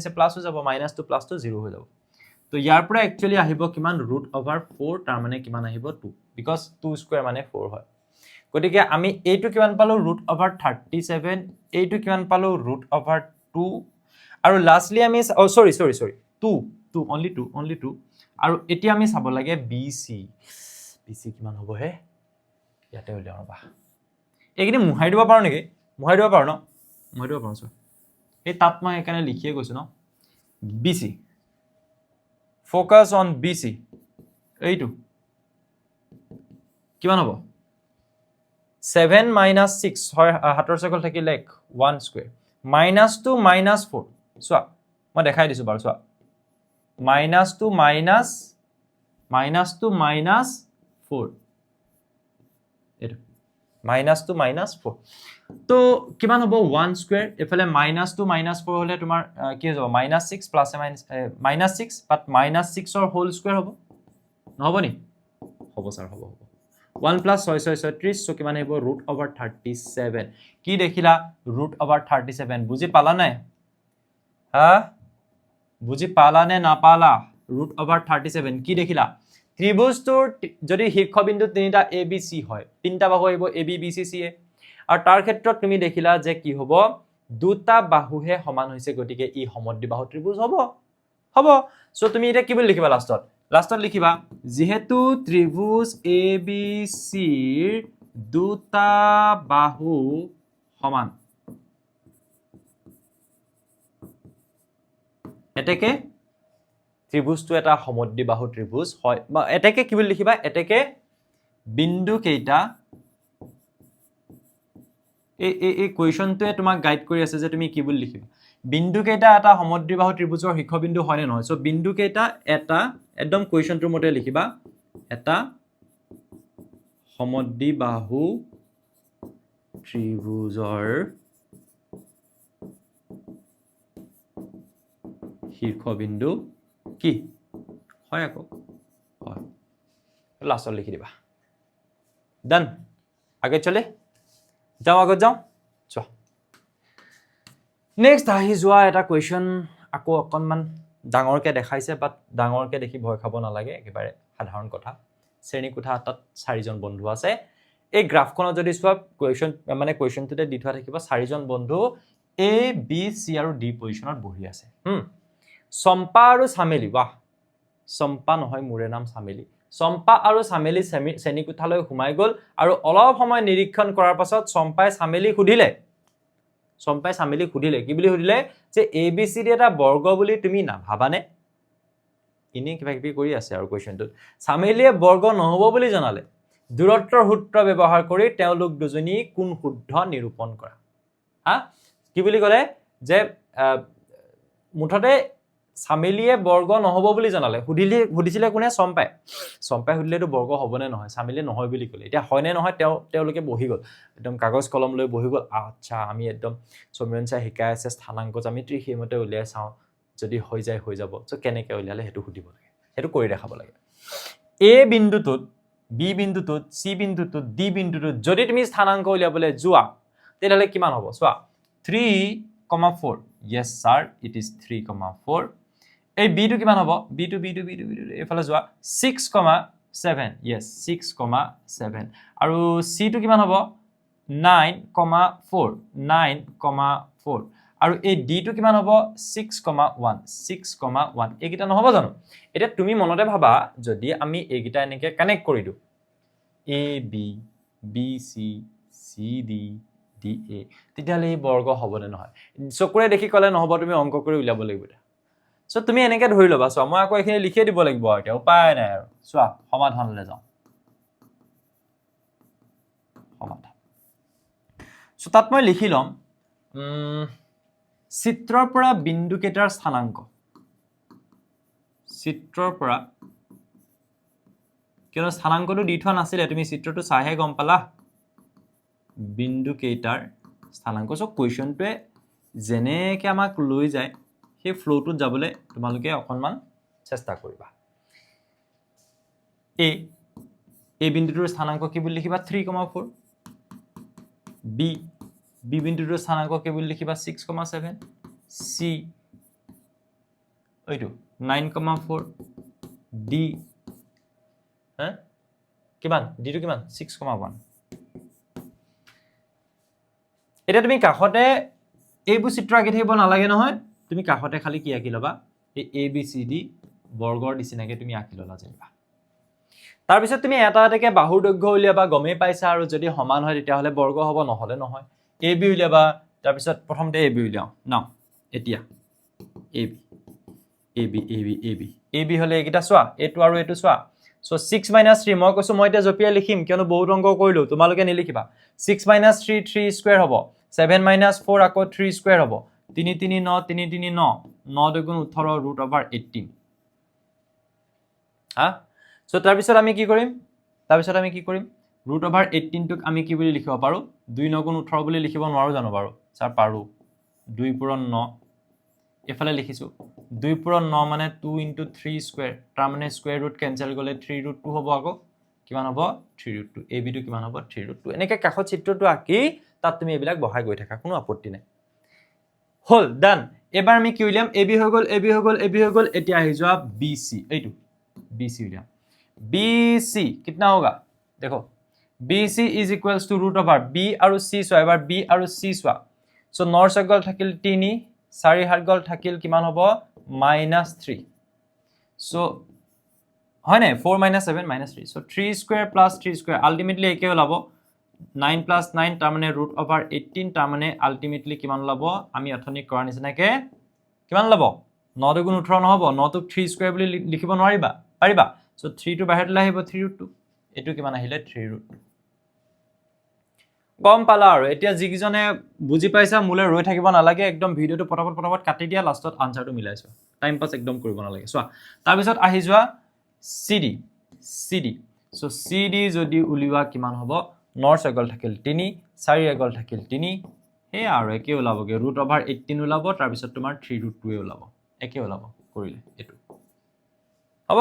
-7 প্লাস হৈ যাব -2 + 2 0 হৈ যাব তো ইয়াৰ পৰা একচুয়ালি আহিব কিমান √4 তাৰ মানে কিমান আহিব 2 বিকজ 2 স্কয়াৰ মানে 4 হয় গতিকে আমি এইটো কিমান পালো √37 এইটো কিমান পালো √2 আৰু লাষ্টলি আমি সৰি 2 only 2 আৰু এতিয়া আমি চাব লাগে BC কিমান হ'ব হে ইয়াতে উলিয়াও ৰবা এইখিনি মুহাই দিব পাৰো নেকি মুহাই দিব পাৰো ন মুহাই দিব পাৰো এই তাত মই একানে লিখিয়ে গৈছো ন BC focus on BC এইটো কিমান হ'ব 7 minus 6 হয় হাতৰ circle থাকিলে 1 square minus 2 minus 4 চোৱা মই দেখাই দিছো বাৰু চোৱা minus 2 minus 4 এইটো minus 2 minus 4 তো কিমান হ'ব 1 square এফালে minus 2 minus 4 হলে তোমাৰ কি হ'ব minus 6 plus minus 6 but minus 6 or whole square হ'ব নহব নি হ'ব স্যাৰ হ'ব 1 plus 6 6 36 so কিমান হ'ব root over 37 কি দেখিলা root over 37 বুজি পালা নাই হা বুজি পালা নে না পালা root over 37 কি দেখিলা ত্ৰিভুজটোৰ যদি শীৰ্ষবিন্দু তিনিটা ABC হয় তিনিটা বাহু আহিব AB BC CA আৰু তাৰ ক্ষেত্ৰত তুমি দেখিলা যে কি হ'ব দুটা বাহুহে সমান হৈছে গতিকে ই সমদ্বিবাহু ত্ৰিভুজ হ'ব হ'ব সো তুমি এটা কি বুলি লিখিবা লাষ্টত লিখিবা যেহেতু ত্ৰিভুজ ABC ৰ দুটা বাহু সমান এতেকে ত্ৰিভুজটো এটা সমদ্বিবাহু ত্ৰিভুজ হয় বা এতেকে কি বুলি লিখিবা এতেকে বিন্দু কেইটা এই কোৱেশ্চনটোৱে তোমাক গাইড কৰি আছে যে তুমি কি বুলি লিখিবা বিন্দু কেইটা এটা সমদ্বিবাহু ত্ৰিভুজৰ শীৰ্ষবিন্দু হয় নে নহয় সো বিন্দু কেইটা এটা একদম কোৱেশ্চনটোৰ মতে লিখিবা এটা সমদ্বিবাহু ত্ৰিভুজৰ শীৰ্ষবিন্দু কি হয় আকৌ হয় লাষ্টত লিখি দিবা ডান আগে চলে যাও আগত যাও চোৱা নেক্সট আহি যোৱা এটা কোৱেশ্চন আকৌ অকনমান ডাঙৰকে দেখাইছে বাট ডাঙৰকে দেখি ভয় খাব নালাগে একেবাৰে সাধাৰণ কথা শ্ৰেণী কোঠা তাত 4 জন বন্ধু আছে এই গ্ৰাফখনত যদি চোৱা কোৱেশ্চন মানে কোৱেশ্চনটোতে দি থোৱা থাকিব 4 জন বন্ধু A B C আৰু D পজিশনত বহি আছে চম্পা আৰু চামেলি বাহ চম্পা নহয় মোৰে নাম চামেলি চম্পা আৰু চামেলি শ্ৰেণী কোঠালৈ সোমাই গল আৰু অলপ সময় নিৰীক্ষণ কৰাৰ পাছত চম্পাই চামেলি সুধিলে কি বুলি সুধিলে যে ABCD এটা বৰ্গ বুলি তুমি নাভাবানে ইনি কিবা কিবি কৰি আছে আৰু কোৱেশ্চনটোত চামেলিয়ে বৰ্গ নহব বুলি জনালে দূৰত্বৰ সূত্ৰ ব্যৱহাৰ কৰি তেওঁলোক দুজনী কোন শুদ্ধ নিৰূপণ কৰা হা কি বুলি ক'লে যে মুঠতে চামেলিয়ে বৰ্গ নহব বুলি জনালে সুধিছিলে কোনে চম্পাই সুধিলেতো বৰ্গ হ'বনে নহয় চামেলিয়ে নহয় বুলি ক'লে এতিয়া হয় নে নহয় তেওঁলোকে বহি গ'ল একদম কাগজ কলম লৈ বহি গ'ল আচ্ছা আমি একদম সমীৰণ চাই শিকাই আছে স্থানাংক জ্যামিতি সেইমতে উলিয়াই চাওঁ যদি হৈ যাব সো কেনেকৈ উলিয়ালে হেতু সুধিব লাগে হেতু কৰি দেখাব লাগে A বিন্দুটোত B বিন্দুটোত C বিন্দুটোত D বিন্দুটোত যদি তুমি স্থানাংক উলিয়াবলৈ যোৱা তেতিয়াহলে কিমান হ'ব চোৱা 3,4 yes sir it is 3,4 এই B টো কিমান হ'ব B টো এফালে যোৱা 6,7 yes 6,7 আৰু C টো কিমান হ'ব 9,4 আৰু এই D টো কিমান হ'ব 6,1 এইকেইটা নহব জানো এতিয়া তুমি মনতে ভাবা যদি আমি এইকেইটা এনেকে কানেক্ট কৰি দিও A B B C C D D A তেতিয়াহলে এই বৰ্গ হ'বনে নহয় চকুৰে দেখি ক'লে নহব তুমি অংক কৰি উলিয়াব লাগিব সো তুমি এনেকে ধৰি লবা সো মই আকৌ এখিনি লিখি দিব লাগিব আৰু উপায় নাই আৰু চোৱা সমাধানলৈ যাও সমাধান সো তাত মই লিখি লম চিত্ৰৰ পৰা বিন্দু কেইটাৰ স্থানাংক চিত্ৰৰ পৰা কিয় স্থানাংকটো দি থোৱা নাছিলে তুমি চিত্ৰটো চাইহে গম পালা বিন্দু কেইটাৰ স্থানাংক সো কোৱেশ্চনটোৱে যেনেকে আমাক লৈ যায় সেই ফ্লোটোত যাবলৈ তোমালোকে অকনমান চেষ্টা কৰিবা A বিন্দুটোৰ স্থানাংক কি বুলি লিখিবা 3,4 B বিন্দুটোৰ স্থানাংক কি বুলি লিখিবা 6,7 C এইটো 9,4 D কিমান D টো কিমান 6,1 এটা তুমি কাখতে এইবোৰ চিত্ৰ আঁকি থাকিব নালাগে নহয় তুমি কাখতে খালি কি আঁকি লবা এই ABCD বৰ্গৰ নিচিনাকে তুমি আঁকি ললা যেনিবা তাৰ পিছত তুমি এটা এটাকে বাহুৰ দৈৰ্ঘ্য উলিয়াবা গমে পাইছা আৰু যদি সমান হয় তেতিয়াহলে বৰ্গ হ'ব নহলে নহয় AB উলিয়াবা তাৰ পিছত প্ৰথমতে AB উলিয়াও নাও এতিয়া AB এ বি হলে এইকেইটা চোৱা এইটো আৰু এইটো চোৱা সো 6 - 3 মই কৈছো মই এতিয়া জপিয়াই লিখিম কিয়নো বহুত অংক কৰিলো তোমালোকে নিলিখিবা 6 - 3 3 স্কয়াৰ হ'ব 7 - 4 আকৌ 3 স্কয়াৰ হ'ব 3 3 9 3 3 9 9 দুগুণ 18 √18 হা সো তাৰ পিছত আমি কি কৰিম √18 টোক আমি কি বুলি লিখিব পাৰো 2 9 গুণ 18 বুলি লিখিব নোৱাৰো জানো বাৰু স্যাৰ পাৰো 2 পূৰণ 9 এফালে লিখিছো 2 পূৰণ 9 মানে 2 * 3 স্কয়াৰ তাৰ মানে স্কয়াৰ ৰুট কেনসেল গলে 3 √2 হ'ব আকৌ কিমান হ'ব 3 √2 ab টো কিমান হ'ব 3 √2 এনেকে কাষত চিত্ৰটো আঁকি তাত তুমি এইবিলাক বহাই গৈ থাকা কোনো আপত্তি নাই হল ডান এবাৰ আমি কি উলিয়াম ab হৈ গল এতিয়া আহি যোৱা bc এইটো bc উলিয়াম bc कितना होगा देखो bc is equals to √b আৰু c চোৱা এবাৰ b আৰু c চোৱা সো 9 * গল থাকিল 3 4 * গল থাকিল কিমান হ'ব -3 সো হয় নাই 4 - 7 -3 so 3 square plus 3 square ultimately একে ওলাব 9 + 9 তাৰ মানে √18 তাৰ মানে আলটিমেটলি কিমান ওলাব আমি অথনি কৰা নিচিনাকে কিমান ওলাব 9 দুগুণ 18 নহব 9 টোক 3 স্কয়াৰ বুলি লিখিব নোৱাৰিবা পাৰিবা সো 3 টো বাহিৰত আহিব 3 √2 এটো কিমান আহিলে 3 √2 গম পালা আৰু এতিয়া যিকিজনে বুজি পাইছা মুলে ৰৈ থাকিব নালাগে একদম ভিডিওটো পটাপট কাটি দিয়া লাষ্টত আনসাৰটো মিলাইছো টাইম পাস একদম কৰিব নালাগে চোৱা তাৰ পিছত আহি যোৱা cd সো cd যদি উলিওৱা কিমান হ'ব 9 * গল থাকিল 3 4 * গল থাকিল 3 হে আৰু একে ওলাবগে √18 ওলাব তাৰ পিছত তোমাৰ 3 √2 ওলাব একে ওলাব কৰিলে এটো হ'ব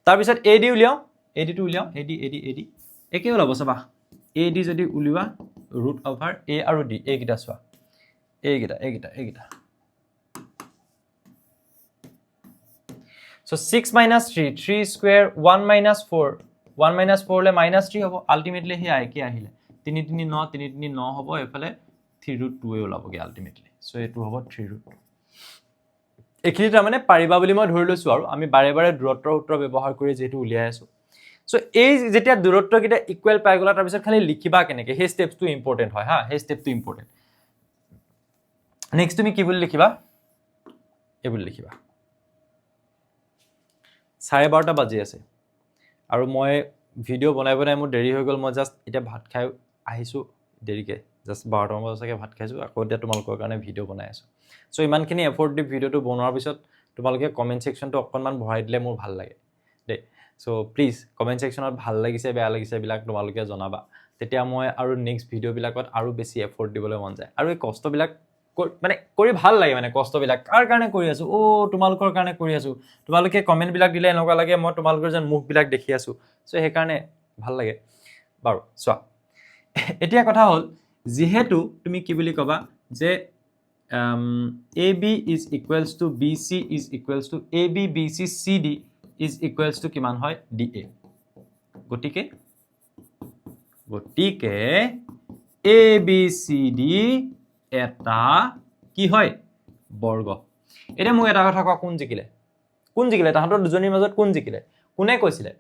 তাৰ পিছত ad উলিয়াও ad টো উলিয়াও ad একে ওলাব চাবা ad যদি উলিওৱা √a আৰু d এইকেইটা চোৱা এইকেইটা সো 6 - 3 3 স্কয়াৰ 1 - 4 1 - 4 লে -3 হ'ব আলটিমেটলি হে আই কি আহিলে 3 3 9 3 3 9 হ'ব এফালে 3 √2 ওলাবগে আলটিমেটলি সো এটো হ'ব 3 √2 এখিনি তাৰ মানে পাৰিবা বুলি মই ধৰি লৈছো আৰু আমি বাৰে বাৰে দূৰত্বৰ সূত্ৰ ব্যৱহাৰ কৰি যেটো উলিয়াই আছো সো এই যেতিয়া দূৰত্ব কিটা ইকুৱেল পাই গলা তাৰ পিছত খালি লিখিবা কেনেকে হে স্টেপটো ইম্পৰ্টেন্ট হয় হা হে স্টেপটো ইম্পৰ্টেন্ট নেক্সট তুমি কি বুলি লিখিবা এই বুলি লিখিবা 12:30 বাজি আছে আৰু মই ভিডিও বনাই মোৰ দেৰি হৈ গল মই জাস্ট এটা ভাত খাই আহিছো দেৰিকে জাস্ট 12টা বজালৈকে ভাত খাইছো আকৌ এতিয়া তোমালোকৰ কাৰণে ভিডিও বনাই আছো সো ইমানখিনি এফৰ্ট দি ভিডিওটো বনোৱাৰ পিছত তোমালোকে কমেন্ট সেকশনটো অকনমান বঢ়াই দিলে মোৰ ভাল লাগে দে সো প্লিজ কমেন্ট সেকশনত ভাল লাগিছে বেয়া লাগিছে বিলাক তোমালোকে জনাবা তেতিয়া মই আৰু নেক্সট ভিডিও বিলাকত আৰু বেছি এফৰ্ট দিবলৈ মন যায় আৰু এই কষ্ট বিলাক মানে কৰি ভাল লাগে মানে কষ্ট বিলাক কাৰ কাৰণে কৰি আছো ও তোমালোকৰ কাৰণে কৰি আছো তোমালোকে কমেন্ট বিলাক দিলে এনেকুৱা লাগে মই তোমালোকৰ যেন মুখ বিলাক দেখি আছো সো হে কাৰণে ভাল লাগে বাৰু চোৱা এতিয়া কথা হল যেহেতু তুমি কি বুলি কবা যে AB is equals to BC is equals to AB BC CD is equals to কিমান হয় DA গটিকে ABCD এটা কি হয় বৰ্গ এটা মই এটা কথা কোৱা কোন জিকিলে তাহাঁতৰ দুজনীৰ মাজত কোন জিকিলে কোনে কৈছিলে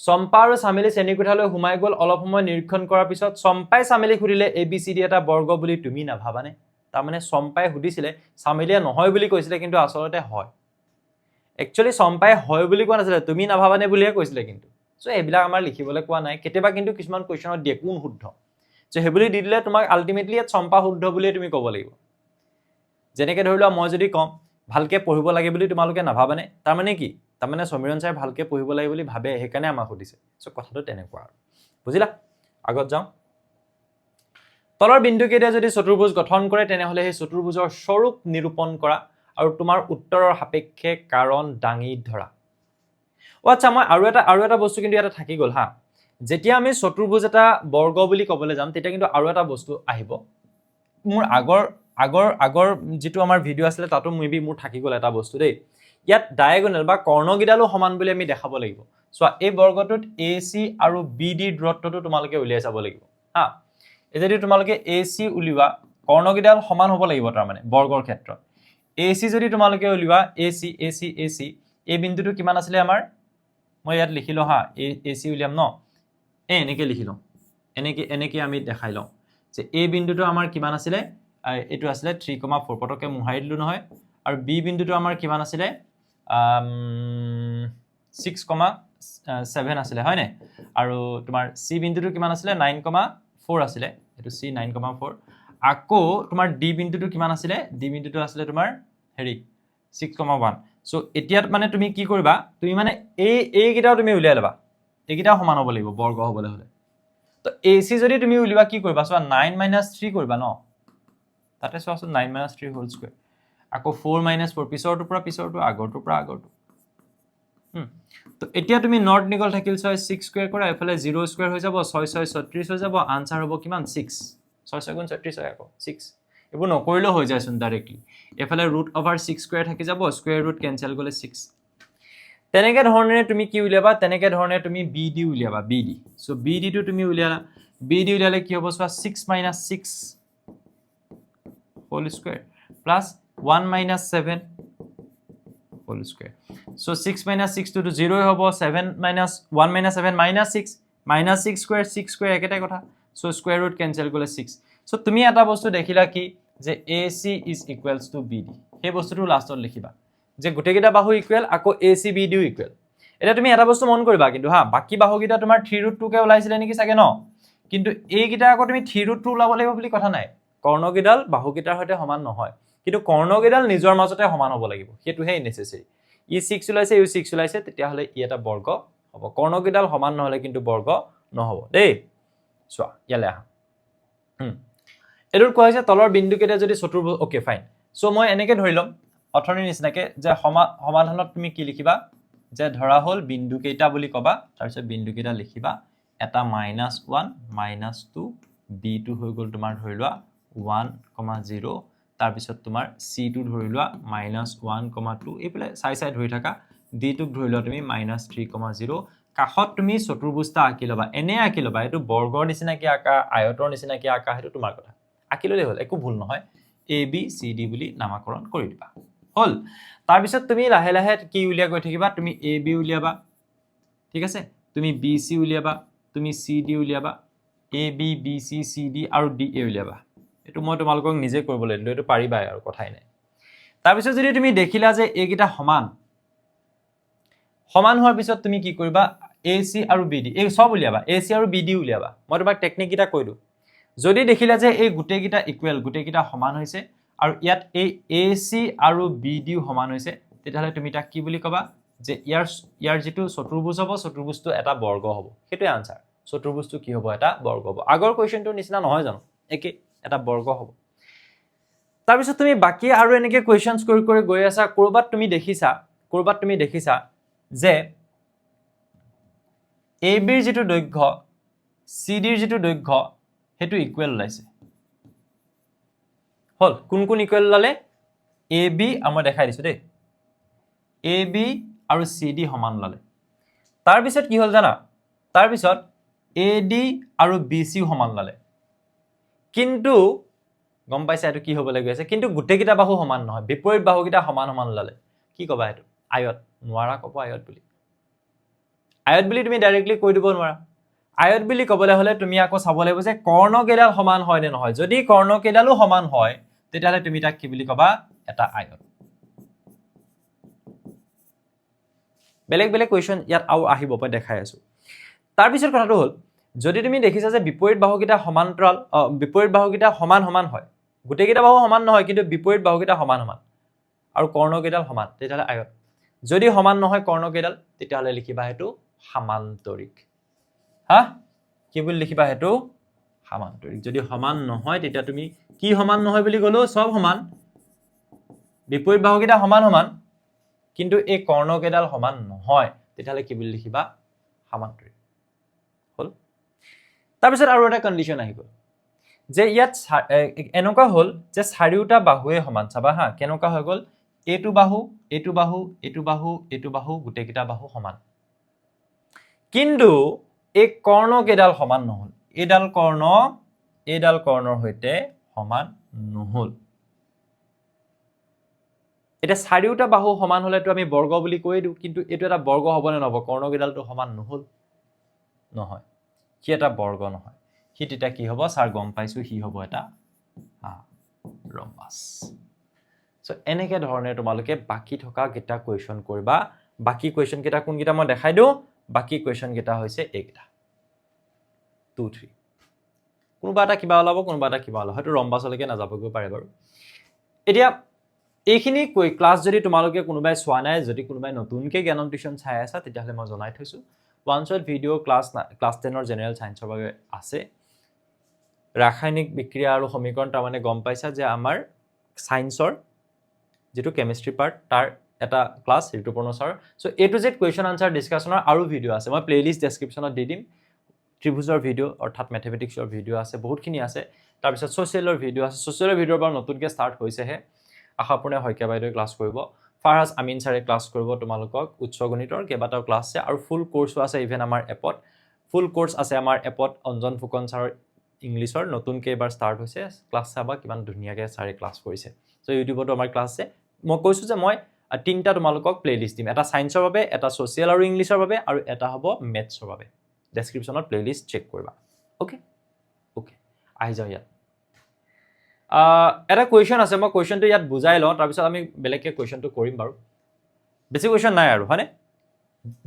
সম্পা আৰু সামিলি শ্ৰেণীকোঠালৈ হুমাই গল অলপ সময় নিৰীক্ষণ কৰাৰ পিছত সম্পাই সামিলি খুদিলে ABCD এটা বৰ্গ বুলি তুমি নাভাবানে তাৰ মানে সম্পাই খুদিছিলে সামিলিয়া নহয় বুলি কৈছিলে কিন্তু আসলতে হয় একচুয়ালি সম্পাই হয় বুলি কোৱা নাছিলে তুমি নাভাবানে বুলিয়ে কৈছিলে কিন্তু সো এবিলাক আমাৰ লিখিবলৈ কোৱা নাই কেতিয়াবা কিন্তু কিছুমান কোৱেশ্চনত দিয়ে কোন শুদ্ধ সো হেবুলি দি দিলে তোমাক আলটিমেটলি সম্পা শুদ্ধ বুলি তুমি ক'ব লাগিব যেনেকৈ ধৰিলোৱা মই যদি কম ভালকে পঢ়িব লাগে বুলি তোমালোকে নাভাবানে তাৰ মানে কি তাৰ মানে সমীৰণ ছাৰ ভালকে পঢ়িব লাগে বুলি ভাবে হেকানে আমাক সুধিছে সো কথাটো তেনেকুৱা আৰু বুজিলা আগত যাও তলৰ বিন্দুকেইটা যদি চতুৰ্ভুজ গঠন কৰে তেনেহলে সেই চতুৰ্ভুজৰ স্বৰূপ নিৰূপণ কৰা আৰু তোমাৰ উত্তৰৰ সাপেক্ষে কাৰণ দাঙি ধৰা আচ্ছা মই আৰু এটা বস্তু কিন্তু এটা থাকি গল হা যেতিয়া আমি চতুৰ্ভুজ এটা বৰ্গ বুলি ক'বলৈ যাম তেতিয়া কিন্তু আৰু এটা বস্তু আহিব মোৰ আগৰ যেটো আমাৰ ভিডিও আছিল তাতো মেবি মোৰ থাকি গল এটা বস্তু দেই ইয়াত ডায়াগোনাল বা কৰ্ণগিডালো সমান বুলি আমি দেখাব লাগিব সো এই বৰ্গটোত AC আৰু BD দূৰত্বটো তোমালোকে উলিয়াই চাব লাগিব হা এই যদি তোমালোকে AC উলিওৱা কৰ্ণগিডাল সমান হ'ব লাগিব তাৰ মানে বৰ্গৰ ক্ষেত্ৰত AC যদি তোমালোকে উলিওৱা AC এই বিন্দুটো কিমান আছিল আমাৰ মই ইয়াত লিখিলো হা AC উলিয়াম ন এনেকে লিখিলো এনেকে আমি দেখাই লওঁ যে এই বিন্দুটো আমাৰ কিমান আছিল এটো আছিল 3,4 পটকে মুহাই দিলু নহয় আৰু B বিন্দুটো আমাৰ কিমান আছিল 6,7 আছিলে হয় নাই আৰু তোমাৰ c বিন্দুটো কিমান আছিলে 9,4 আছিলে এটো c 9,4 আকৌ তোমাৰ d বিন্দুটো কিমান আছিলে d বিন্দুটো আছিলে তোমাৰ হেৰি 6,1 সো এতিয়াত মানে তুমি কি কৰিবা তুমি মানে এই কিটাও তুমি উলিয়াই লবা এইকিটাও সমান হ'ব লাগিব বৰ্গ হ'বলৈ হলে তো ac যদি তুমি উলিবা কি কৰিবা সো 9 - 3 কৰিবা ন তাতে চোৱাচোন 9 - 3 হোল স্কয়াৰ আকৌ 4 - 4 পিছৰটো পৰা পিছৰটো আগৰটো পৰা আগৰটো তো এতিয়া তুমি নট নিগল থাকিল 6 স্কয়াৰ কৰা এফালে 0 স্কয়াৰ হৈ যাব 6 6 36 হৈ যাব আনসাৰ হ'ব কিমান 6 6 6 36 হয় আকৌ 6 এবোৰ নকৰিলেও হৈ যায়চোন ডাইৰেক্টলি এফালে √6 স্কয়াৰ থাকি যাব স্কয়াৰ ৰুট কেনসেল গলে 6 তেনেকে ধৰণে তুমি কি উলিয়াবা তেনেকে ধৰণে তুমি bd উলিয়াবা bd সো bd টো তুমি উলিয়ালা bd উলিয়ালে কি হ'ব চোৱা 6 - 6 whole square plus 1 - 7 whole square so 6 - 6 to 0 হ'ব 7 - 1 - 7 - 6 স্কয়াৰ 6 স্কয়াৰ একেটাই কথা সো স্কয়াৰ ৰুট কেনসেল গলে 6 সো তুমি এটা বস্তু দেখিলা কি যে AC is equals to BD সেই বস্তুটো লাষ্টত লিখিবা যে গুটেকিটা বাহু ইকুৱেল আকৌ AC BD ইকুৱেল এটা তুমি এটা বস্তু মন কৰিবা কিন্তু হা বাকি বাহুকিটা তোমাৰ 3√2 কে ওলাইছিলে নেকি চাগে ন কিন্তু এইকিটা আকৌ তুমি 3√2 ওলাব লাগিব বুলি কথা নাই কৰ্ণকিডাল বাহুকিটাৰ সৈতে সমান নহয় কিন্তু কৰ্ণকিডাল নিজৰ মাজতে সমান হ'ব লাগিব হেতুহে নেসেসাৰী ই 6 ওলাইছে ইউ 6 ওলাইছে তেতিয়া হলে ই এটা বৰ্গ হ'ব কৰ্ণকিডাল সমান নহলে কিন্তু বৰ্গ নহব দেই চোৱা ইয়ালে আহা এটোৰ কোৱা হৈছে তলৰ বিন্দুকেইটা যদি চতুৰ্ভুজ ওকে ফাইন সো মই এনেকে ধৰি লম অথনি নিচিনাকে যে সমাধানত তুমি কি লিখিবা যে ধৰা হল বিন্দুকেইটা বুলি কবা তাৰ পিছত বিন্দুকেইটা লিখিবা এটা -1 -2 b2 হৈ গল তোমাৰ ধৰি লোৱা 1,0 তাৰ পিছত তোমাৰ c2 ধৰি লোৱা -1,2 এইফালে চাই ধৰি থাকা d টোক ধৰি লোৱা তুমি -3,0 কাখত তুমি চতুৰ্ভুজটা আঁকি লবা এনে আঁকি লবা এটো বৰ্গৰ নিচিনা কি আকা আয়তৰ নিচিনা কি আকা হেতু তোমাৰ কথা আঁকি ললে হল একো ভুল নহয় a b c d বুলি নামকৰণ কৰি দিবা হল তাৰ পিছত তুমি লাহে লাহে কি উলিয়া গৈ থাকিবা তুমি a b উলিয়াবা ঠিক আছে তুমি b c উলিয়াবা তুমি c d উলিয়াবা a b b c c d আৰু d a উলিয়াবা এটো মই তোমালোকক নিজে কৰিবলৈ দিলো এটো পাৰিবাই আৰু কথাই নাই তাৰ পিছত যদি তুমি দেখিলা যে এইকিটা সমান হোৱাৰ পিছত তুমি কি কৰিবা AC আৰু BD এই সব উলিয়াবা AC আৰু BD উলিয়াবা মই তোমাক টেকনিক কিটা কৈলো যদি দেখিলা যে এই গুটেকিটা ইকুৱেল গুটেকিটা সমান হৈছে আৰু ইয়াত এই AC আৰু BD সমান হৈছে তেতিয়াহলে তুমি তাক কি বুলি কবা যে ইয়াৰ যেটো চতুৰ্ভুজ হ'ব চতুৰ্ভুজটো এটা বৰ্গ হ'ব হেতুই আনসাৰ চতুৰ্ভুজটো কি হ'ব এটা বৰ্গ হ'ব আগৰ কোৱেশ্চনটোৰ নিচিনা নহয় জানো একে এটা বৰ্গ হ'ব তাৰ পিছত তুমি বাকি আৰু এনেকে কোৱেশ্চনছ কৰি গৈ আছা কৰবাত তুমি দেখিছা যে AB ৰ যেটো দৈৰ্ঘ্য CD ৰ যেটো দৈৰ্ঘ্য হেতু ইকুৱেল ওলাইছে হল কোন ইকুৱেল ওলালে AB মই দেখাই দিছো দেই AB আৰু CD সমান ওলালে তাৰ পিছত কি হল জানা তাৰ পিছত AD আৰু BC সমান ওলালে কিন্তু গম পাইছা এটো কি হ'ব লাগি আছে কিন্তু গুটেকিটা বাহু সমান নহয় বিপৰীত বাহুকিটা সমান ওলালে কি কবা এটো আয়ত নোৱাৰা কব আয়ত বুলি তুমি ডাইৰেক্টলি কৈ দিব নোৱাৰা আয়ত বুলি কবলে হলে তুমি আকৌ চাব লাগিব যে কৰ্ণকেইডাল সমান হয় নে নহয় যদি কৰ্ণকেইডালো সমান হয় তেতিয়াহলে তুমি তাক কি বুলি কবা এটা আয়ত বেলেগ কোৱেশ্চন ইয়াত আৰু আহিব মই দেখাই আছো তাৰ পিছত কথাটো হল যদি তুমি দেখিছা যে বিপৰীত বাহুকিটা সমান্তৰাল বিপৰীত বাহুকিটা সমান হয় গুটেকিটা বাহু সমান নহয় কিন্তু বিপৰীত বাহুকিটা সমান আৰু কৰ্ণকেইডাল সমান তেতিয়াহলে আয়ত যদি সমান নহয় কৰ্ণকেইডাল তেতিয়াহলে লিখিবা হেতু সমান্তৰিক হা কি বুলি লিখিবা হেতু সমান্তৰিক যদি সমান নহয় তেতিয়া তুমি কি সমান নহয় বুলি কলো সব সমান বিপৰীত বাহুকিটা সমান কিন্তু এই কৰ্ণকেইডাল সমান নহয় তেতিয়াহলে কি বুলি লিখিবা সমান্তৰিক হল তাৰ পিছত আৰু এটা কন্ডিশন আহি গল যে ইয়াত এনেকুৱা হল যে চাৰিওটা বাহুৱে সমান চাবা হা কেনেকুৱা হৈ গল এইটো বাহু গুটেকিটা বাহু সমান কিন্তু এই কৰ্ণকেইডাল সমান নহল এইডাল কৰ্ণৰ সৈতে সমান নহল এটা চাৰিওটা বাহু সমান হলেতো আমি বৰ্গ বুলি কৈ দিও কিন্তু এটো এটা বৰ্গ হ'ব নে নহব কৰ্ণকেইডালটো সমান নহল নহয় কি এটা বৰ্গ নহয় কি তেতিয়া কি হ'ব স্যাৰ গম পাইছো হি হ'ব এটা ৰম্বাস সো এনেকে ধৰণে তোমালোকে বাকি থকা গিটা কোৱেশ্চন কৰিবা বাকি কোৱেশ্চন গিটা কোন গিটা মই দেখাই দিও বাকি কোৱেশ্চন গিটা হৈছে এইগিটা 2 3 কোনোবা এটা কিবা ওলাব কোনোবা এটা কিবা ওলাব হয়তো ৰম্বাছলৈকে নাযাবগৈ পাৰে বাৰু এতিয়া এইখিনি ক্লাছ যদি তোমালোকে কোনোবাই চোৱা নাই যদি কোনোবাই নতুনকৈ জ্ঞান টিউচন চাই আছা তেতিয়াহ'লে মই জনাই থৈছো ওৱান শ্বট ভিডিঅ' ক্লাছ 10ৰ জেনেৰেল সায়েন্সৰ বাবে আছে ৰাসায়নিক বিক্ৰিয়া আৰু সমীকৰণ তাৰমানে গম পাইছা যে আমাৰ সায়েন্সৰ যেটো কেমিষ্ট্ৰি পাৰ্ট তাৰ এটা class Rituparna sir so A to Z question answer ডিসকাশনৰ আৰু ভিডিঅ' আছে মই প্লেলিষ্ট ডেসক্ৰিপচনত দি দিম ত্ৰিভুজৰ ভিডিঅ' অৰ্থাৎ ম্যাথমেটিক্সৰ ভিডিঅ' আছে বহুতখিনি আছে তাৰ পিছত সোশ্যালৰ ভিডিঅ' আছে সোশ্যালৰ ভিডিঅ'ৰ পৰা নতুনকৈ ষ্টাৰ্ট হৈছেহে আশাপূৰ্ণে হয়কে বাইদেউ ক্লাছ কৰিব ফাৰাজ আমিন ছাৰে ক্লাছ কৰিব তোমালোকক উচ্চ গণিতৰ কেইবাটাও ক্লাছ আছে আৰু ফুল কোৰ্সও আছে ইভেন আমাৰ এপত ফুল কোৰ্স আছে আমাৰ এপত অঞ্জন ফুকন ছাৰৰ ইংলিছৰ নতুনকৈ এবাৰ ষ্টাৰ্ট হৈছে ক্লাছ চাবা কিমান ধুনীয়াকৈ ছাৰে ক্লাছ কৰিছে সো ইউটিউবতো আমাৰ ক্লাছ আছে মই কৈছো যে মই তিনটা তোমালোকক প্লেলিষ্ট দিম এটা সায়েন্সৰ বাবে এটা সোশ্যাল আৰু ইংলিছৰ বাবে আৰু এটা হ'ব মেথছৰ বাবে ডেসক্ৰিপচনত প্লেলিষ্ট চেক কৰিবা ওকে ওকে আহি যাও ইয়াত এটা কোৱেশ্চন আছে মই কোৱেশ্চনটো ইয়াত বুজাই লওঁ তাৰ পিছত আমি বেলেগকৈ কোৱেশ্চনটো কৰিম বাৰু বেছি কোৱেশ্চন নাই আৰু হয়নে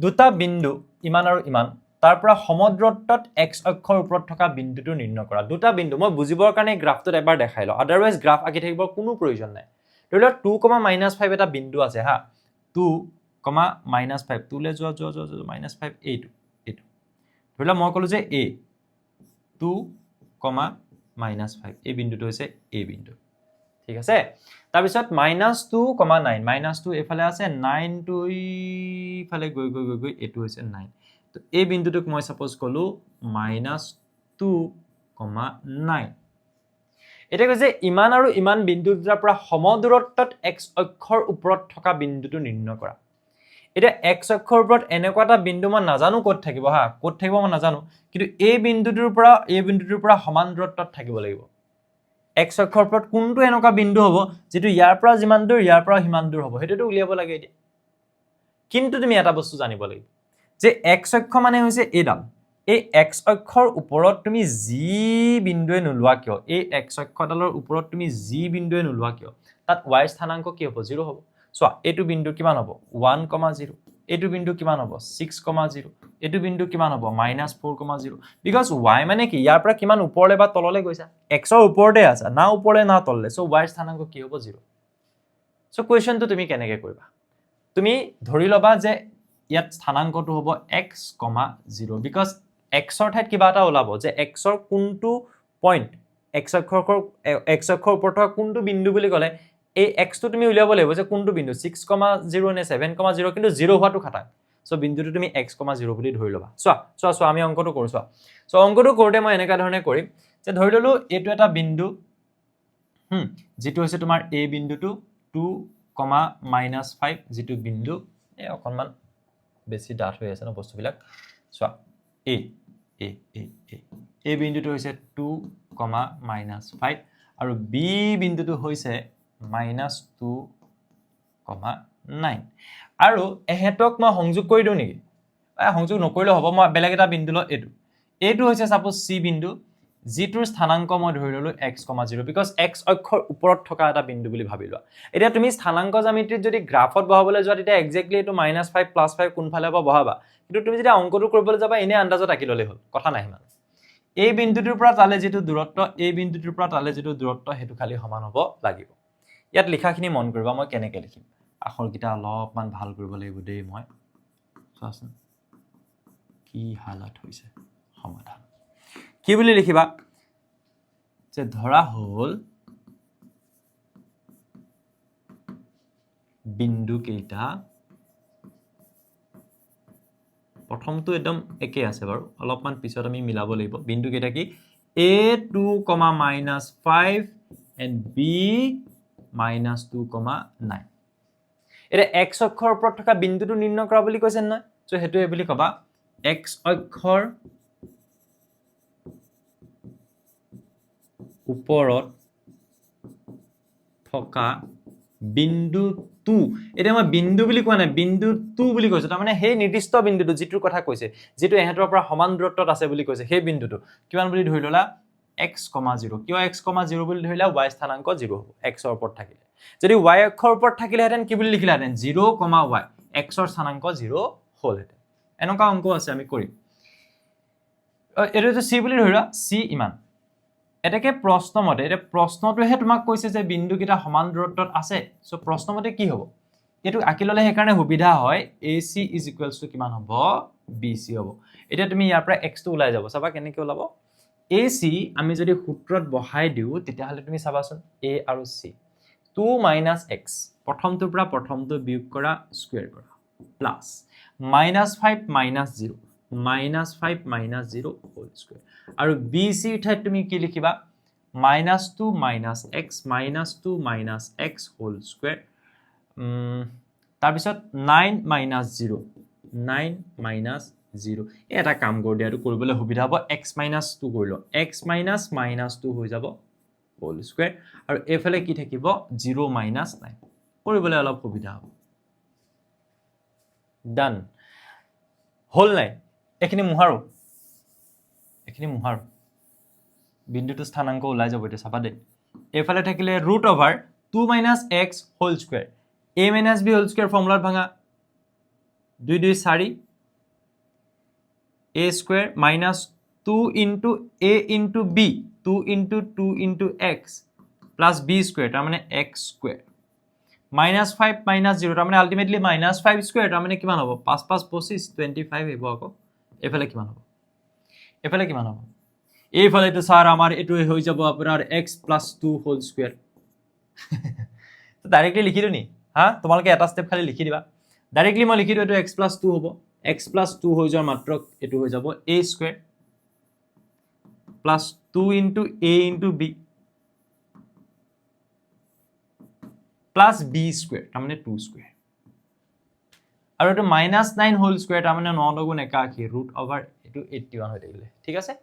দুটা বিন্দু ইমান আৰু ইমান তাৰ পৰা সমদ্ৰত্বত x অক্ষৰ ওপৰত থকা বিন্দুটো নিৰ্ণয় কৰা দুটা বিন্দু মই বুজিবৰ কাৰণে গ্ৰাফটোত এবাৰ দেখাই লওঁ আদাৰৱাইজ গ্ৰাফ আঁকি থাকিবৰ কোনো প্ৰয়োজন নাই ধৰি লওক 2, এটা বিন্দু আছে হা 2, -5 2 লে যোৱা -5 এইটো ধৰি লওক মই ক'লো যে a 2, -5 এই বিন্দুটো হৈছে a বিন্দু ঠিক আছে তাৰ পিছত -2, 9 -2 এফালে আছে 9 টো ইফালে গৈ এটো হৈছে 9 তো এই বিন্দুটোক মই সাপোজ কলো -2, 9 এটা কৈছে ইমান আৰু ইমান বিন্দু দুটাৰ পৰা সমদূৰত্বত x অক্ষৰ ওপৰত থকা বিন্দুটো নিৰ্ণয় কৰা এটা x অক্ষৰ ওপৰত এনেকুৱা এটা বিন্দু মই নাজানো ক'ত থাকিব হা ক'ত থাকিব মই নাজানো কিন্তু এই বিন্দুটোৰ পৰা সমান দূৰত্বত থাকিব লাগিব x অক্ষৰ ওপৰত কোনটো এনেকুৱা বিন্দু হ'ব যেটো ইয়াৰ পৰা যিমান দূৰ ইয়াৰ পৰা সিমান দূৰ হ'ব হেতুটো উলিয়াব লাগে এতিয়া কিন্তু তুমি এটা বস্তু জানিব লাগিব যে x অক্ষ মানে হৈছে এডাল এই x অক্ষৰ ওপৰত তুমি যি বিন্দুৱে নোলোৱা কিয় এই x অক্ষডালৰ ওপৰত তুমি যি বিন্দুৱে নোলোৱা কিয় তাত y স্থানাংক কি হ'ব 0 হ'ব সো এটো বিন্দু কিমান হ'ব 1,0 এটো বিন্দু কিমান হ'ব 6,0 এটো বিন্দু কিমান হ'ব -4,0 বিকজ y মানে কি ইয়াৰ পৰা কিমান ওপৰলে বা তললে গৈছা x ৰ ওপৰতে আছে না ওপৰলে না তললে সো y স্থানাংক কি হ'ব 0 সো কোৱেশ্চনটো তুমি কেনেকৈ কৰিবা তুমি ধৰি লবা যে ইয়াত স্থানাংকটো হ'ব x, 0 বিকজ x ৰ ঠাইত কিবা এটা ওলাব যে x ৰ কোনটো পইণ্ট x অক্ষৰ ওপৰত থকা কোনটো বিন্দু বুলি ক'লে এই x টো তুমি উলিয়াব লাগিব যে কোনটো বিন্দু 6,0 নে 7,0 কিন্তু 0 হোৱাটো খাটাং সো বিন্দুটো তুমি x, 0 বুলি ধৰি লবা চোৱা আমি অংকটো কৰো চোৱা সো অংকটো কৰোতে মই এনেকা ধৰণে কৰিম যে ধৰি ললো এটো এটা বিন্দু যেটো হৈছে তোমাৰ a বিন্দুটো 2, -5 যেটো বিন্দু এই অকনমান বেছি ডাঠ হৈ আছে ন বস্তুবিলাক চোৱা a বিন্দুটো হৈছে 2, -5 আৰু b বিন্দুটো হৈছে -2, 9 আৰু এহেতক মই সংযোগ কৰি দিও নেকি সংযোগ নকৰিলে হ'ব মই বেলেগ এটা বিন্দু ল এটো হৈছে সাপোজ c বিন্দু যিটোৰ স্থানাংক মই ধৰি ললো x, 0 বিকজ x অক্ষৰ ওপৰত থকা এটা বিন্দু বুলি ভাবি লোৱা এতিয়া তুমি স্থানাংক জ্যামিতিত যদি গ্ৰাফত বহাবলৈ যোৱা তেতিয়া এক্স্যাক্টলি এটো -5 +5 কোনফালে হ'ব বহাবা কিন্তু তুমি যদি অংকটো কৰিবলৈ যাবা এনে আন্দাজত আকি ললে হ'ল কথা নাই মানে এই বিন্দুটোৰ পৰা তালে যেটো দূৰত্ব এই বিন্দুটোৰ পৰা তালে যেটো দূৰত্ব হেতু খালি সমান হ'ব লাগিব ইয়াত লিখাখিনি মন কৰিবা মই কেনেকৈ লিখিম আখৰকিটা অলপমান ভাল কৰিব লাগিব দেই মই চোৱাচোন কি হালত হৈছে সমাধান কি বুলি লিখিবা যে ধৰা হল বিন্দু কেইটা প্ৰথমটো একদম একে আছে বাৰু অলপমান পিছত আমি মিলাব লাগিব বিন্দু কেইটা কি a2, -5 and b, -2, 9 এটা x অক্ষৰ ওপৰত থকা বিন্দুটো নিৰ্ণয় কৰা বুলি কৈছে নহয় সো হেতু এই বুলি কবা x অক্ষৰ ওপৰত থকা বিন্দুটো এটা মই বিন্দু বুলি কোৱা নাই বিন্দুটো বুলি কৈছো তাৰ মানে সেই নিৰ্দিষ্ট বিন্দুটো যিটোৰ কথা কৈছে যেটো এহেতৰ পৰা সমান দূৰত্বত আছে বুলি কৈছে সেই বিন্দুটো কিমান বুলি ধৰি ললা x, 0 কিয় x, 0 বুলি ধৰিলা y স্থানাংক 0 হ'ব x ৰ ওপৰত থাকিলে যদি y অক্ষৰ ওপৰত থাকিলেহেঁতেন কি বুলি লিখিলাহেঁতেন 0, y x ৰ স্থানাংক 0 হ'লহেঁতেন এনেকুৱা অংক আছে আমি কৰিম এইটো c বুলি ধৰিবা c ইমান এটাকে প্ৰশ্নমতে এটা প্ৰশ্নটোহে তোমাক কৈছে যে বিন্দুকেইটা সমান দূৰত্বত আছে সো প্ৰশ্নমতে কি হ'ব এটো আকি ললে হে কাৰণে সুবিধা হয় AC = কিমান হ'ব BC হ'ব এটা তুমি ইয়াৰ পৰা x টো ওলাই যাব চাবা কেনেকৈ ওলাব AC আমি যদি সূত্ৰত বহাই দিও তেতিয়া হলে তুমি চাবাচোন A আৰু C 2 - x প্ৰথমটোৰ পৰা প্ৰথমটো বিয়োগ কৰা স্কয়াৰ কৰা প্লাস -5 - 0 -5 - 0 হোল স্কয়াৰ আৰু BC ঠাইত তুমি কি লিখিবা -2 - x -2 - x হোল স্কয়াৰ তাৰ পিছত 9 - 0 9 - 0 এটা কাম কৰি দিয়াটো কৰিবলৈ সুবিধা হ'ব x - 2 কৰি ল x - 2 হৈ যাব হোল স্কয়াৰ আৰু এফালে কি থাকিব 0 - 9 কৰিবলৈ অলপ সুবিধা হ'ব ডান হোল নাই এখিনি মুহাৰো বিন্দুটো স্থানাংক ওলাই যাব এটা চাবা দে এফালে থাকিলে √2 - x whole square a - b whole square ফৰ্মুলাত ভাঙা 2 2 4 a square -2 * a * b 2 * 2 * x plus b square তাৰ মানে x স্কয়াৰ -5 - 0 তাৰ মানে আলটিমেটলি -5 স্কয়াৰ তাৰ মানে কিমান হ'ব 5 5 25 25 হ'ব আকৌ এফালে কিমান হ'ব এইফালে তো স্যার আমার এটো হৈ যাব আপোনাৰ x + 2 হোল স্কয়াৰ তো ডাইৰেক্টলি লিখি দিও নি হ্যাঁ তোমালকে এটা স্টেপ খালি লিখি দিবা ডাইৰেক্টলি মই লিখি দিও এটো x + 2 হ'ব x + 2 হৈ যোৱাৰ মাত্ৰ এটো হৈ যাব a square plus 2 * a * b plus b square তাৰ মানে 2 স্কয়াৰ আৰু এটো -9 হোল স্কয়াৰ তাৰ মানে 9 * 81 √/ এটো 81 হৈ থাকিলে ঠিক আছে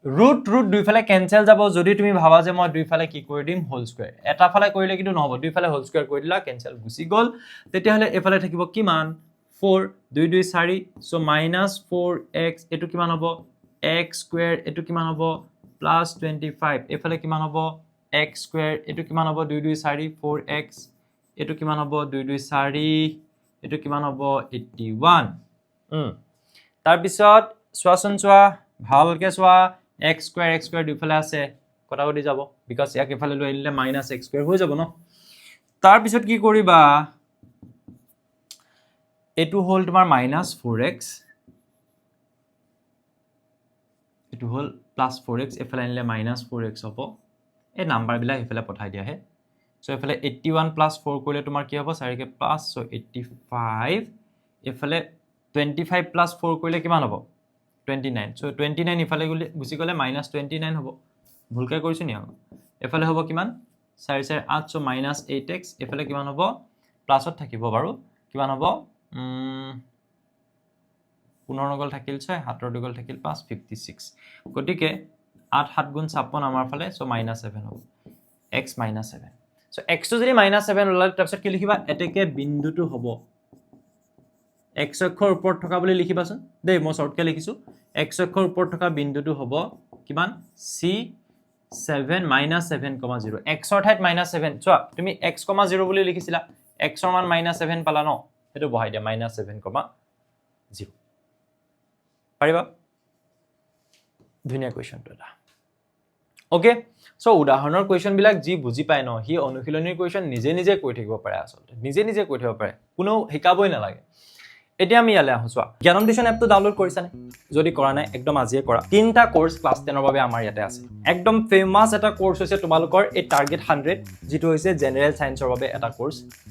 ৰুট দুইফালে কেনসেল যাব যদি তুমি ভাবা যে মই দুইফালে কি কৰি দিম হোল স্কয়াৰ এটা ফালে কৰিলে কিন্তু নহব দুইফালে হোল স্কয়াৰ কৰি দিলা কেনসেল গুচি গল তেতিয়া হলে এফালে থাকিব কিমান 4 2 2 4 সো -4x এটো কিমান হ'ব x স্কয়াৰ এটো কিমান হ'ব +25 এফালে কিমান হ'ব x স্কয়াৰ এটো কিমান হ'ব 2 2 4 4x এটো কিমান হ'ব 2 2 4 এটো কিমান হ'ব 81 তাৰ পিছত সোৱাচন সোৱা ভালকে সোৱা x স্কয়াৰ দুইফালে আছে কটাকটি যাব বিকজ ইয়াক এফালে লৈ আনিলে -x স্কয়াৰ হৈ যাব ন তাৰ পিছত কি কৰিবা এটো হল তোমাৰ -4x এটো হল +4x এফালে আনিলে -4x হ'ব এই নাম্বাৰ বিলাক এফালে পঠাই দিয়া হে সো এফালে 81 + 4 কৰিলে তোমাৰ কি হ'ব 4 কে প্লাস সো 85 এফালে 25 + 4 কৰিলে কিমান হ'ব 29 সো 29 ইফালে গুছি গলে -29 হ'ব ভুলকে কৰিছো নি আকৌ এফালে হ'ব কিমান 4 4 8 সো -8x এফালে কিমান হ'ব প্লাসত থাকিব বাৰু কিমান হ'ব 15 গল থাকিল 6 7 গল থাকিল 5 56 গটিকে 8 7 * 56 আমাৰ ফালে সো -7 হ'ব x -7 সো x টো যদি -7 ওলালে তাৰপিছত কি লিখিবা এটেকে বিন্দুটো হ'ব x অক্ষৰ ওপৰত থকা বুলি লিখিবাচোন দেই মই শৰ্টকে লিখিছো x অক্ষৰ ওপৰত থকা বিন্দুটো হ'ব কিমান c 7 -7,0 x ৰ ঠাইত -7 চোৱা তুমি x, 0 বুলি লিখিছিলা x ৰ মান -7 পালা ন হেতু বহাই দিয়া -7,0 পাৰিবা ধুনিয়া কোৱেশ্চনটো এটা ওকে সো উদাহৰণৰ কোৱেশ্চন বিলাক যি বুজি পায় ন হি অনুশীলনীৰ কোৱেশ্চন নিজে কৈ থাকিব পাৰে আসলতে নিজে কৈ থাকিব পাৰে কোনো হিকাবই নালাগে এতিয়া আমি ইয়ালে আহো চোৱা জ্ঞানম টিউচন এপটো ডাউনলোড কৰিছা নে যদি কৰা নাই একদম আজিয়ে কৰা তিনটা কোৰ্স ক্লাস 10 ৰ বাবে আমাৰ ইয়াতে আছে একদম ফেমাস এটা কোৰ্স হৈছে তোমালোকৰ এই টাৰ্গেট 100 যেটো হৈছে জেনাৰেল সায়েন্সৰ বাবে এটা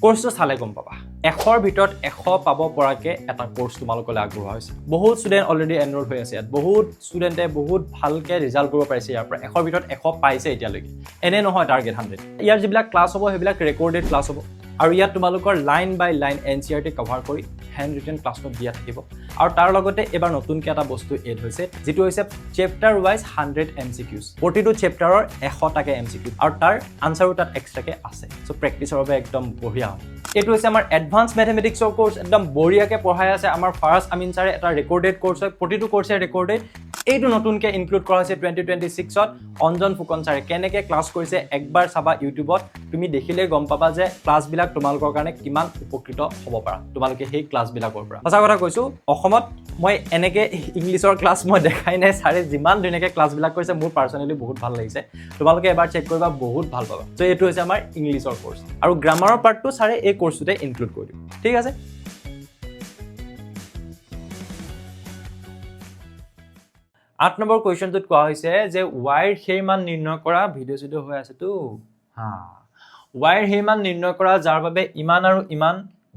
কোৰ্সটো চালে গম পাবা 100 ৰ ভিতৰত 100 পাব পৰাকে এটা কোৰ্স তোমালোকলৈ আগবঢ়োৱা হৈছে বহুত ষ্টুডেন্ট অলৰেডি এনৰোল হৈ আছে ইয়াত বহুত ষ্টুডেন্টে বহুত ভালকে ৰিজাল্ট কৰিব পাৰিছে ইয়াৰ পৰা 100 ৰ ভিতৰত 100 পাইছে এতিয়ালৈকে এনে নহয় টাৰ্গেট 100 ইয়াৰ যিবিলাক ক্লাস হ'ব হেবিলাক ৰেকৰ্ডেড ক্লাস হ'ব আৰু ইয়াত তোমালোকৰ লাইন বাই লাইন এনসিআৰটি কভাৰ কৰি হ্যান্ড ৰিটেন ক্লাস নোট দিয়া থাকিব আৰু তাৰ লগতে এবাৰ নতুনকৈ এটা বস্তু এড হৈছে যেটো হৈছে চেপ্টাৰ ওয়াইজ 100 এমসিকিউজ প্ৰতিটো চেপ্টাৰৰ 100 টাকে এমসিকিউ আৰু তাৰ আনসাৰো তাত এক্সট্ৰাকে আছে সো প্ৰেক্টিছৰ বাবে একদম বঢ়িয়া হ'ব এটো হৈছে আমাৰ এডভান্স ম্যাথমেটিক্সৰ কোৰ্স একদম বঢ়িয়াকে পঢ়াই আছে আমাৰ ফাৰাজ আমিন ছাৰে এটা ৰেকৰ্ডেড কোৰ্স হয় প্ৰতিটো কোৰ্সে ৰেকৰ্ডেড এইটো নতুনকৈ ইনক্লুড কৰা হৈছে 2026ত অঞ্জন ফুকন ছাৰে কেনেকৈ ক্লাছ কৰিছে একবাৰ চাবা ইউটিউবত তুমি দেখিলেই গম পাবা যে ক্লাছবিলাক তোমালোকৰ কাৰণে কিমান উপকৃত হ'ব পাৰা তোমালোকে সেই ক্লাছবিলাকৰ পৰা সঁচা কথা কৈছোঁ অসমত মই এনেকৈ ইংলিছৰ ক্লাছ মই দেখাই নাই ছাৰে যিমান ধুনীয়াকৈ ক্লাছবিলাক কৰিছে মোৰ পাৰ্চনেলি বহুত ভাল লাগিছে তোমালোকে এবাৰ চেক কৰিবা বহুত ভাল পাবা চ' এইটো হৈছে আমাৰ ইংলিছৰ কোৰ্চ আৰু গ্ৰামাৰৰ পাৰ্টটো ছাৰে এই কোৰ্চটোতে ইনক্লুড কৰি দিব ঠিক আছে 8 নম্বৰ কোৱেশ্চনটোত কোৱা হৈছে যে y ৰ সেই মান নিৰ্ণয় কৰা ভিডিঅ' হৈ আছে তো y ৰ সেই মান নিৰ্ণয় কৰা যাৰ বাবে ইমান আৰু ইমান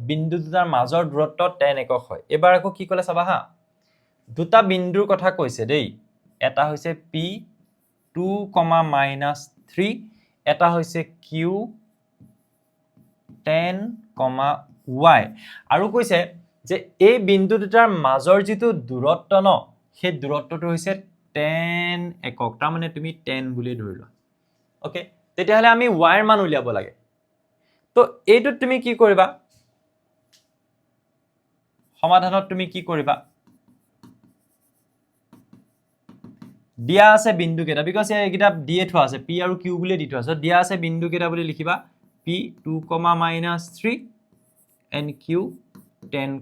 বিন্দু দুটাৰ মাজৰ দূৰত্ব tan একক হয় এবাৰ আকৌ কি ক'লে চাবা হা দুটা বিন্দুৰ কথা কৈছে দেই এটা হৈছে p 2, -3 এটা হৈছে q 10, y আৰু কৈছে যে এই বিন্দু দুটাৰ মাজৰ যিটো দূৰত্ব ন সেই দূৰত্বটো হৈছে tan একক তাৰ মানে তুমি 10 বুলি ধৰি লোৱা ওকে তেতিয়াহলে আমি y ৰ মান উলিয়াব লাগে তো এইটো তুমি কি কৰিবা সমাধানত তুমি কি কৰিবা দিয়া আছে বিন্দু কেইটা বিকজ এইকেইটা দিয়ে থোৱা আছে p আৰু q বুলি দি থোৱা আছে দিয়া আছে বিন্দু কেইটা বুলি লিখিবা p 2, -3 and q 10,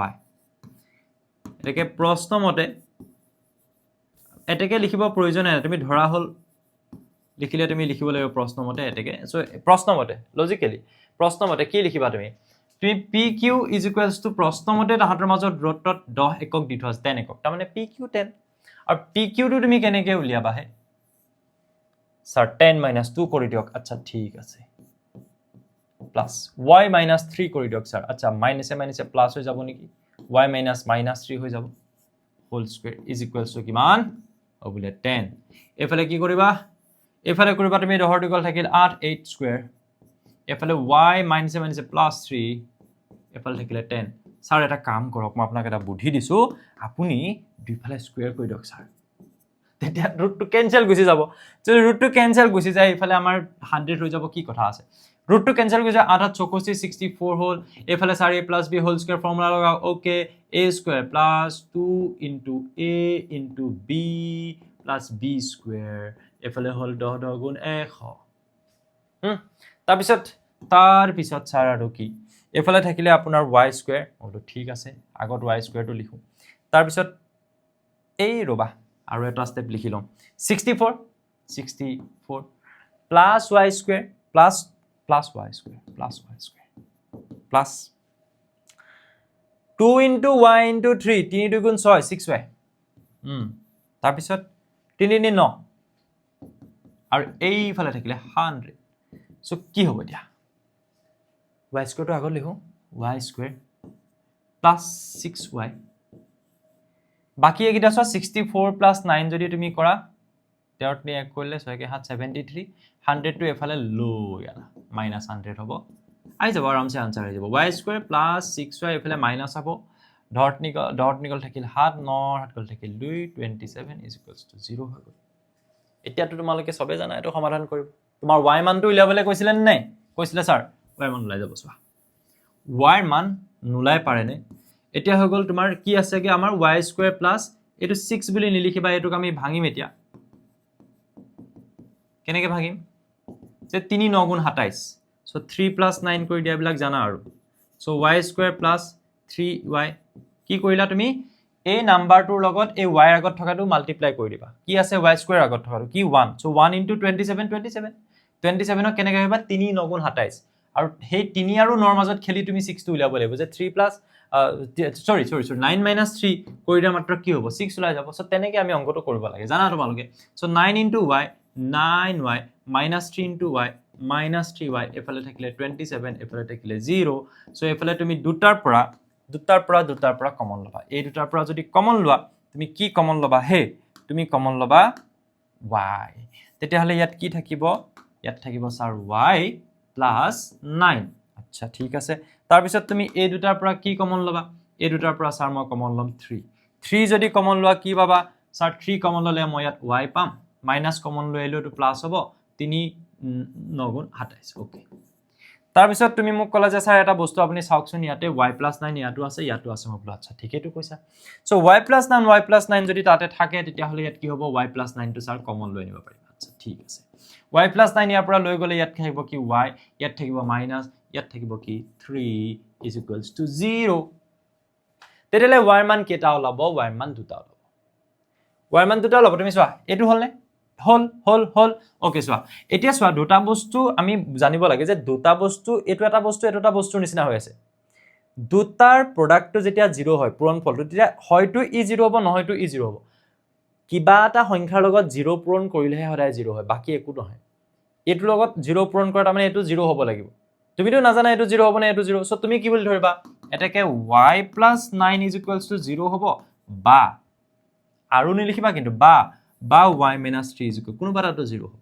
y এটাকে প্ৰশ্ন মতে এটাকে লিখিব প্ৰয়োজন নাই তুমি ধৰা হল লিখিলে তুমি লিখিব লাগিব প্ৰশ্ন মতে এটাকে সো প্ৰশ্ন মতে লজিক্যালি প্ৰশ্ন মতে কি লিখিবা তুমি pq = প্ৰশ্ন মতে তাহাঁতৰ মাজৰ দূৰত্ব 10 একক দি থোৱা আছে 10 একক তাৰ মানে pq 10 আৰু pq টো তুমি কেনেকৈ উলিয়াবা হে স্যাৰ 10 - 2 কৰি দিয়ক আচ্ছা ঠিক আছে প্লাস y - 3 কৰি দিয়ক স্যার আচ্ছা মাইনাসে প্লাস হৈ যাব নেকি y - -3 হৈ যাব হোল স্কয়ার = কিমান ও বলে 10 এফালে কি কৰিবা এফালে কৰিবা তুমি 10 * 2 থাকিল 8 8 স্কয়াৰ এফালে y -3 এফালে থাকিলে 10 স্যাৰ এটা কাম কৰক মই আপোনাক এটা বুদ্ধি দিছো আপুনি দুইফালে স্কয়াৰ কৰি দিয়ক স্যাৰ তেতিয়া ৰুটটো ক্যান্সেল গুচি যাব যদি ৰুটটো ক্যান্সেল গুচি যায় ইফালে আমাৰ 100 হৈ যাব কি কথা আছে ৰুটটো ক্যান্সেল গুচি যায় 8 * 4 = 64 হল এফালে 4a + b whole square formula লগাও okay a² + 2 * a * b + b square এফালে হল 10 10 গুণ 100 তাৰ পিছত স্যাৰ আৰু কি এফালে থাকিলে আপোনাৰ y² হলো ঠিক আছে আগত y² টো লিখো তাৰ পিছত এই ৰবা আৰু এটা স্টেপ লিখি লম 64 plus y² plus y² plus 2 * y * 3 3 2 গুণ 6 6y তাৰ পিছত 3 3 9 আৰু এইফালে থাকিলে 100 সো কি হ'ব দিয়া y² টো আগত লিখো y² plus 6y বাকি একিটা 64 plus 9 যদি তুমি কৰা 13 নি 1 কৰিলে 6 কে 7 73 100 টো এফালে লৈ আনা -100 হ'ব আই যাব আৰামছে আনসাৰ হৈ যাব y² plus 6y এফালে মাইনাস হ'ব ডট নিকল থাকিল 7 9 7 গল থাকিল 2 27 = 0 হৈ গল এতিয়াটো তোমালোকে সবে জানা এটো সমাধান কৰিব তোমাৰ y মানটো উলিয়াবলে কৈছিলেন নাই কৈছিলে স্যাৰ y মান উলাই যাব চোৱা y মান নুলাই পাৰেনে এতিয়া হৈ গল তোমাৰ কি আছে কি আমাৰ y² plus এটো 6 বুলি নিলিখিবা এটোক আমি ভাঙিম এতিয়া কেনেকে ভাঙিম যে 3 9 গুণ 27 সো 3 plus 9 কৰি দিয়া বিলাক জানা আৰু সো y² plus 3y কি কৰিলা তুমি এই নাম্বাৰটোৰ লগত এই y আগত থকাটো মাল্টিপ্লাই কৰি দিবা কি আছে y² আগত থকাটো কি 1 সো 1 * 27 27 27 কেনেকে হবা 3 9 গুণ 27 আৰু সেই 3 আৰু 9 মাজত খেলি তুমি 6 টো উলিয়াব লাগিব যে 3 plus sorry 9 - 3 কৰি দিয়া মাত্ৰ কি হ'ব 6 ওলাই যাব সো তেনেকে আমি অংকটো কৰিব লাগে জানা তোমালোকে so 9 * y 9y -3 * y -3y এফালে থাকিলে 27 এফালে থাকিলে 0 সো এফালে তুমি দুটাৰ পৰা কমন লবা এই দুটাৰ পৰা যদি কমন লোৱা তুমি কি কমন লবা হে তুমি কমন লবা y তেতিয়া হলে ইয়াত কি থাকিব ইয়াত থাকিব স্যার y plus 9 আচ্ছা ঠিক আছে তাৰ পিছত তুমি এই দুটাৰ পৰা কি কমন লবা এই দুটাৰ পৰা স্যাৰ মই কমন লম 3 যদি কমন লোৱা কি পাবা স্যার 3 কমন ললে মই ইয়াত y পাম মাইনাস কমন লৈ এলো তো প্লাস হ'ব 3 9 গুণ 27 ওকে তাৰপিছত তুমি মোক ক'লা যে স্যাৰ এটা বস্তু আপুনি চাওকচোন ইয়াতে y+9 ইয়াতো আছে মই বোলো আচ্ছা ঠিকেইটো কৈছা সো y+9 যদি তাতে থাকে তেতিয়াহ'লে ইয়াত কি হ'ব y+9 টো স্যাৰ কমন লৈ নিব পাৰিম আচ্ছা ঠিক আছে y+9 ইয়াৰ পৰা লৈ গ'লে ইয়াত থাকিব কি y ইয়াত থাকিব মাইনাস ইয়াত থাকিব কি 3 is equals to 0 তেতিয়ালে y ৰ মান কেটা ওলাব y ৰ মান দুটা ওলাব y ৰ মান দুটা ওলাব তুমি চোৱা এটো হল নে হল ওকে চোৱা এতিয়া চোৱা দুটা বস্তু আমি জানিব লাগে যে দুটা বস্তু এটো এটা বস্তুৰ নিচিনা হৈ আছে দুটাৰ প্ৰডাক্টটো যেতিয়া 0 হয় পূৰণ ফলটো তেতিয়া হয়তো ই 0 হ'ব নহয়তো ই 0 হ'ব কিবা এটা সংখ্যাৰ লগত 0 পূৰণ কৰিলেহে সদায় 0 হয় বাকি একো নহয় এটো লগত 0 পূৰণ কৰা মানে এটো 0 হ'ব লাগিব তুমিতো নাজানা এটো 0 হ'ব নে এটো 0 সো তুমি কি বুলি ধৰিবা এটাকে y+9 is equals to 0 হ'ব বা আৰু নিলিখিবা কিন্তু বা y-3 is equal কোনোবা এটা 0 হ'ব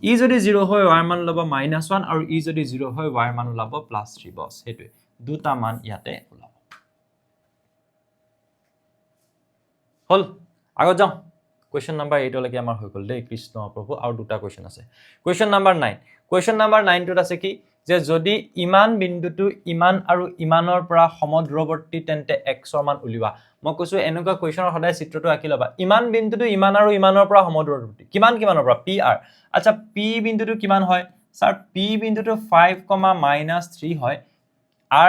ই যদি 0 হয় y মান ওলাব -1 আৰু ই যদি 0 হয় y মান ওলাব +3 বস হেতুৱে দুটা মান ইয়াতে ওলাব হল আগত যাও কোৱেশ্চন নাম্বাৰ 8 লৈকে আমাৰ হৈ গল দে কৃষ্ণ প্ৰভু আৰু দুটা কোৱেশ্চন আছে কোৱেশ্চন নাম্বাৰ 9 টোত আছে কি যে যদি ইমান বিন্দুটো ইমান আৰু ইমানৰ পৰা সমদূৰৱৰ্তী তেন্তে x ৰ মান উলিওৱা মই কৈছো এনেকুৱা কোৱেশ্চনৰ সদায় চিত্ৰটো আঁকি লবা ইমান বিন্দুটো ইমান আৰু ইমানৰ পৰা সমদূৰৱৰ্তী কিমানৰ পৰা pr আচ্ছা p বিন্দুটো কিমান হয় স্যাৰ p বিন্দুটো 5, হয়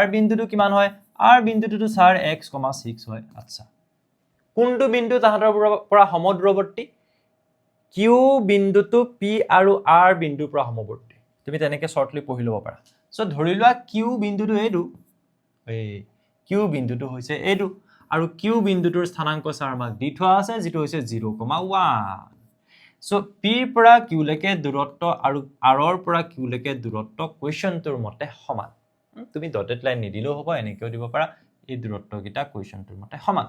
r বিন্দুটো কিমান হয় r বিন্দুটো স্যাৰ x,6 হয় আচ্ছা কোনটো বিন্দু তাহাঁতৰ পৰা সমদূৰৱৰ্তী q বিন্দুটো p আৰু r বিন্দুৰ পৰা সমদূৰৱৰ্তী তুমি তেনেকে শৰ্টলি পঢ়ি লব পাৰা সো ধৰি লোৱা q বিন্দুটো এইটো q বিন্দুটো হৈছে এইটো আৰু q বিন্দুটোৰ স্থানাংক স্যাৰ আমাক দি থোৱা আছে যেটো হৈছে 0,1 সো p পৰা q লৈকে দূৰত্ব আৰু r ৰ পৰা q লৈকে দূৰত্ব কোৱেশ্চনটোৰ মতে সমান তুমি ডটেড লাইন নিদিলেও হ'ব এনেকেও দিব পাৰা এই দূৰত্ব কিটা কোৱেশ্চনটোৰ মতে সমান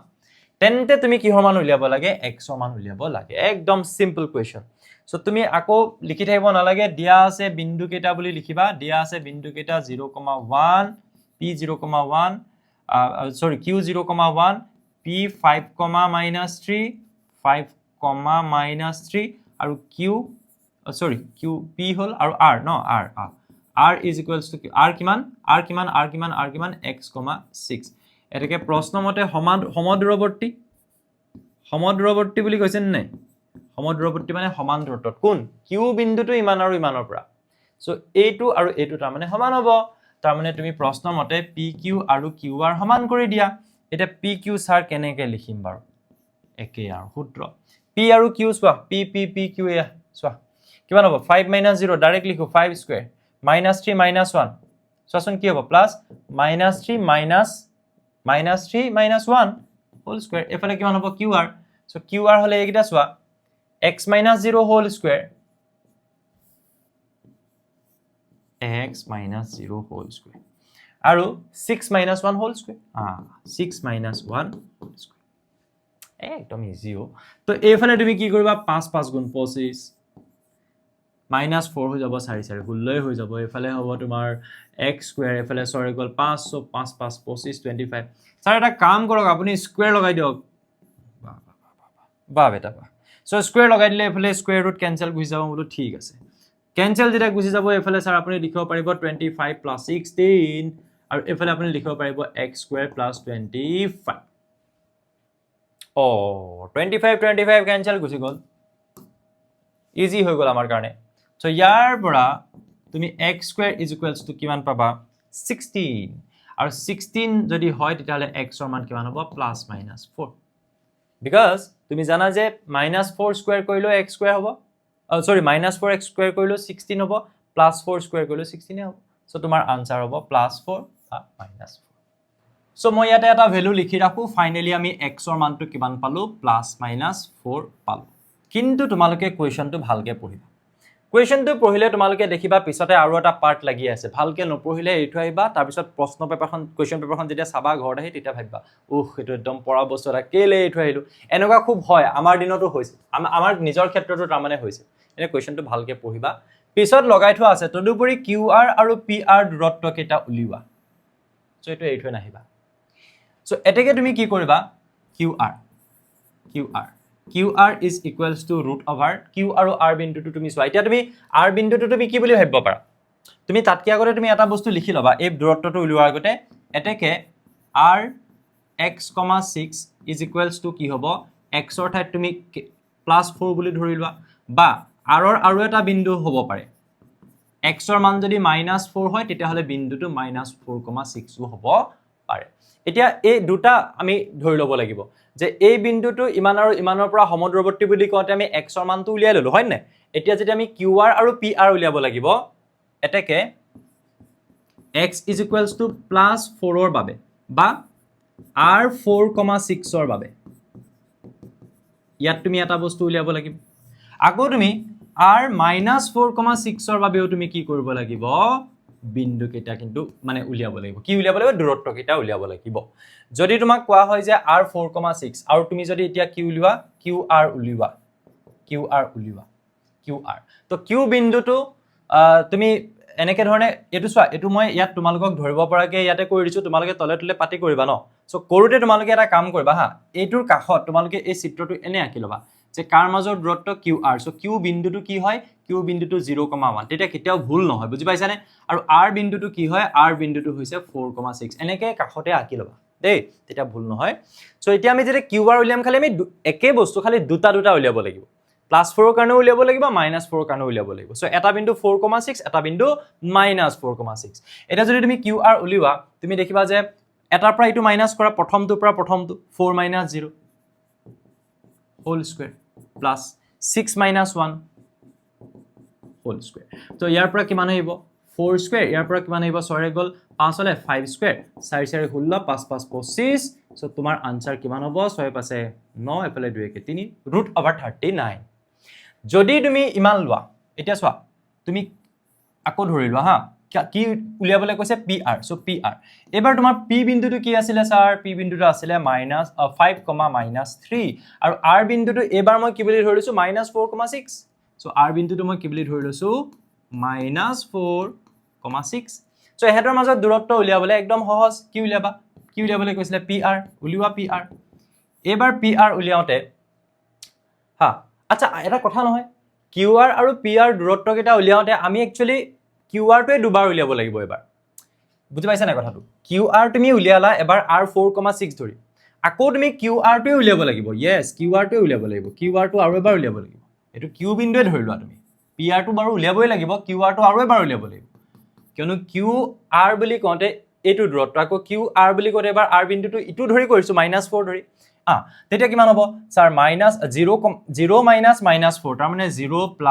তেন্তে তুমি কি মান উলিয়াব লাগে x ৰ মান উলিয়াব লাগে একদম সিম্পল কোৱেশ্চন সো তুমি আকৌ লিখি থাকিব নালাগে দিয়া আছে বিন্দু কেটা বুলি লিখিবা দিয়া আছে বিন্দু কেটা 0,1 p 0,1 sorry q 0,1 p 5, -3 আৰু q sorry q p হল আৰু r no r is equals to r কিমান x,6 এটাকে প্ৰশ্ন মতে সমদূৰৱৰ্তী বুলি কৈছে নাই সমদূৰৱৰ্তী মানে সমান দূৰত্বত কোন q বিন্দুটো ইমান আৰু ইমানৰ পৰা সো এইটো আৰু এইটো তাৰ মানে সমান হ'ব তাৰ মানে তুমি প্ৰশ্ন মতে pq আৰু qr সমান কৰি দিয়া এটা pq স্যাৰ কেনেকৈ লিখিম বাৰু একে আৰু সূত্ৰ p আৰু q চোৱা p q চোৱা কিমান হ'ব 5 - 0 ডাইৰেক্ট লিখো 5 স্কয়াৰ -3 - 1 চোৱাচোন কি হ'ব প্লাস -3 - 1 হোল স্কয়াৰ এফালে কিমান হ'ব qr সো qr হলে এইকিটা চোৱা x - 0 whole square x - 0 whole square আৰু 6 - 1 হোল স্কয়াৰ 6 - 1 হোল স্কয়াৰ একদম ইজি ও তো এইফালে তুমি কি কৰিবা 5 5 গুণ 25 -4 হৈ যাব 4 4 16 হৈ যাব এফালে হ'ব তোমাৰ x স্কয়াৰ এফালে 6 গল 5 so 5 5 25 25 স্যাৰ এটা কাম কৰক আপুনি স্কয়াৰ লগাই দিয়ক বা বেটা বা সো স্কয়াৰ লগাই দিলে এফালে স্কয়াৰ ৰুট কেনসেল গুছি যাব বলো ঠিক আছে কেনসেল যেটা গুছি যাব এফালে স্যার আপুনি লিখিব পাৰিব 25 + 16 আৰু এফালে আপুনি লিখিব পাৰিব x স্কয়াৰ + 25 25 কেনসেল গুছি গল ইজি হৈ গল আমাৰ কাৰণে সো ইয়াৰ পৰা তুমি x স্কয়াৰ = কিমান পাবা 16 আৰু 16 যদি হয় তেতিয়ালে x ৰ মান কিমান হ'ব +-4 because তুমি জানা যে -4 স্কয়াৰ কৰিলে x স্কয়াৰ হ'ব sorry -4x স্কয়াৰ কৰিলে 16 হ'ব +4 স্কয়াৰ কৰিলে 16 হ'ব সো তোমাৰ আনসাৰ হ'ব +4 বা -4 সো মই ইয়াতে এটা ভ্যালু লিখি ৰাখো ফাইনালি আমি x ৰ মানটো কিমান পালো +-4 পালো কিন্তু তোমালোকে কোৱেশ্চনটো ভালকে পঢ়িবা কোৱেশ্চনটো পঢ়িলে তোমালোকে দেখিবা পিছতে আৰু এটা পাৰ্ট লাগি আছে ভালকে নপঢ়িলে এৰি থৈ আহিবা তাৰ পিছত প্ৰশ্ন পেপাৰখন কোৱেশ্চন পেপাৰখন যেতিয়া চাবা ঘৰত আহি তেতিয়া ভাবিবা এটো একদম পঢ়া বস্তু এটা কেলে এৰি থৈ আহিলো এনেকুৱা খুব হয় আমাৰ দিনতো হৈছে আমাৰ নিজৰ ক্ষেত্ৰতো তাৰ মানে হৈছে এনে কোৱেশ্চনটো ভালকে পঢ়িবা পিছত লগাই থোৱা আছে তদুপৰি qr আৰু pr দূৰত্ব কেটা উলিওৱা সো এটো এৰি থৈ নাহিবা সো এটাকে তুমি কি কৰিবা qr is equals to root over q আৰু r বিন্দুটো তুমি চোৱা এতিয়া তুমি r বিন্দুটো তুমি কি বুলি ভাবিব পাৰা তুমি তাতকৈ আগতে তুমি এটা বস্তু লিখি ল'বা এই দূৰত্বটো উলিওৱাৰ আগতে এতেকে r x, 6 is equals to কি হ'ব এক্সৰ ঠাইত তুমি +4 বুলি ধৰি লোৱা বা আৰৰ আৰু এটা বিন্দু হ'ব পাৰে এক্সৰ মান যদি -4 হয় তেতিয়াহ'লে বিন্দুটো -4,6 হ'ব পাৰে এতিয়া এই দুটা আমি ধৰি ল'ব লাগিব যে এই বিন্দুটো ইমান আৰু ইমানৰ পৰা সমদূৰৱৰ্তী বুলি কওঁতে আমি এক্সৰ মানটো উলিয়াই ল'লো হয় নাই এতিয়া যদি আমি QR আৰু PR উলিয়াব লাগিব এতেকে x ইজ ইকুৱেলছ টু +4 ৰ বাবে বা r 4,6 ৰ বাবে ইয়াত তুমি এটা বস্তু উলিয়াব লাগিব আকৌ তুমি r -4,6 ৰ বাবেও তুমি কি কৰিব লাগিব বিন্দু কেইটা কিন্তু মানে উলিয়াব লাগিব কি উলিয়াব লাগিব দূৰত্ব কেইটা উলিয়াব লাগিব যদি তোমাক কোৱা হয় যে r 4,6 আৰু তুমি যদি এতিয়া কি উলিওৱা QR উলিওৱা QR তো Q বিন্দুটো তুমি এনেকে ধৰণে এটো চোৱা এটো মই ইয়াত তোমালোকক ধৰিব পৰাকে ইয়াতে কৰি দিছো তোমালোকে তলে তলে পাতি কৰিবা ন সো কৰোতে তোমালোকে এটা কাম কৰিবা হা এইটোৰ কাখত তোমালোকে এই চিত্ৰটো এনে আঁকি লবা যে কাৰ মাজৰ দূৰত্ব QR সো Q বিন্দুটো কি হয় Q বিন্দুটো 0,1 তেতিয়া কেতিয়াও ভুল নহয় বুজি পাইছানে আৰু R বিন্দুটো কি হয় R বিন্দুটো হৈছে 4,6 এনেকে কাখতে আঁকি লবা দেই তেতিয়া ভুল নহয় সো এতিয়া আমি যেতিয়া QR উলিয়াম খালি আমি একে বস্তু খালি দুটা উলিয়াব লাগিব +4 ৰ কাৰণে উলিয়াব লাগিব -4 ৰ কাৰণে উলিয়াব লাগিব সো এটা বিন্দু 4,6 এটা বিন্দু -4,6 এটা যদি তুমি QR উলিওৱা তুমি দেখিবা যে এটাৰ পৰা ইটো মাইনাস কৰা প্ৰথমটোৰ পৰা প্ৰথমটো 4 - 0 whole square plus 6 - 1 whole square তো ইয়াৰ পৰা কিমান আহিব 4 স্কয়াৰ ইয়াৰ পৰা কিমান আহিব 6 ৰে গল 5 হলে 5 স্কয়াৰ 4 4 16 5 5 25 সো তোমাৰ আনসাৰ কিমান হ'ব 6 5 9 এফালে 2 1 3 √39 যদি তুমি ইমান লোৱা এতিয়া চোৱা তুমি আকৌ ধৰি লোৱা হা কি উলিয়াবলৈ কৈছে PR সো PR এবাৰ তোমাৰ P বিন্দুটো কি আছিল স্যাৰ P বিন্দুটো আছিল -5,-3 আৰু R বিন্দুটো এবাৰ মই কি বুলি ধৰিছো -4,6 সো R বিন্দুটো মই কি বুলি ধৰি লৈছো -4,6 সো এহেতৰ মাজত দূৰত্ব উলিয়াবলৈ একদম সহজ কি উলিয়াবলৈ কৈছিল PR উলিওৱা PR এবাৰ PR উলিয়াওতে হা আচ্ছা এটা কথা নহয় QR আৰু PR দূৰত্ব কেইটা উলিয়াওতে আমি একচুয়ালি QR টোৱে দুবাৰ উলিয়াব লাগিব এবাৰ বুজি পাইছা না কথাটো QR তুমি উলিয়ালা এবাৰ R 4,6 ধৰি আকৌ তুমি QR টোৱে উলিয়াব লাগিব yes QR টোৱে উলিয়াব লাগিব QR টো আৰু এবাৰ উলিয়াব লাগিব এটো Q বিন্দুৱে ধৰি লোৱা তুমি PR টো বাৰু উলিয়াবই লাগিব QR টো আৰু এবাৰ উলিয়াব লাগিব কিয়নো QR বুলি কওঁতে এটো দূৰত্ব আকৌ QR বুলি কওঁতে এবাৰ R বিন্দুটো ইটো ধৰি কৰিছো -4 ধৰি তেতিয়া কিমান হ'ব স্যাৰ -0 -4 তাৰ মানে 0 +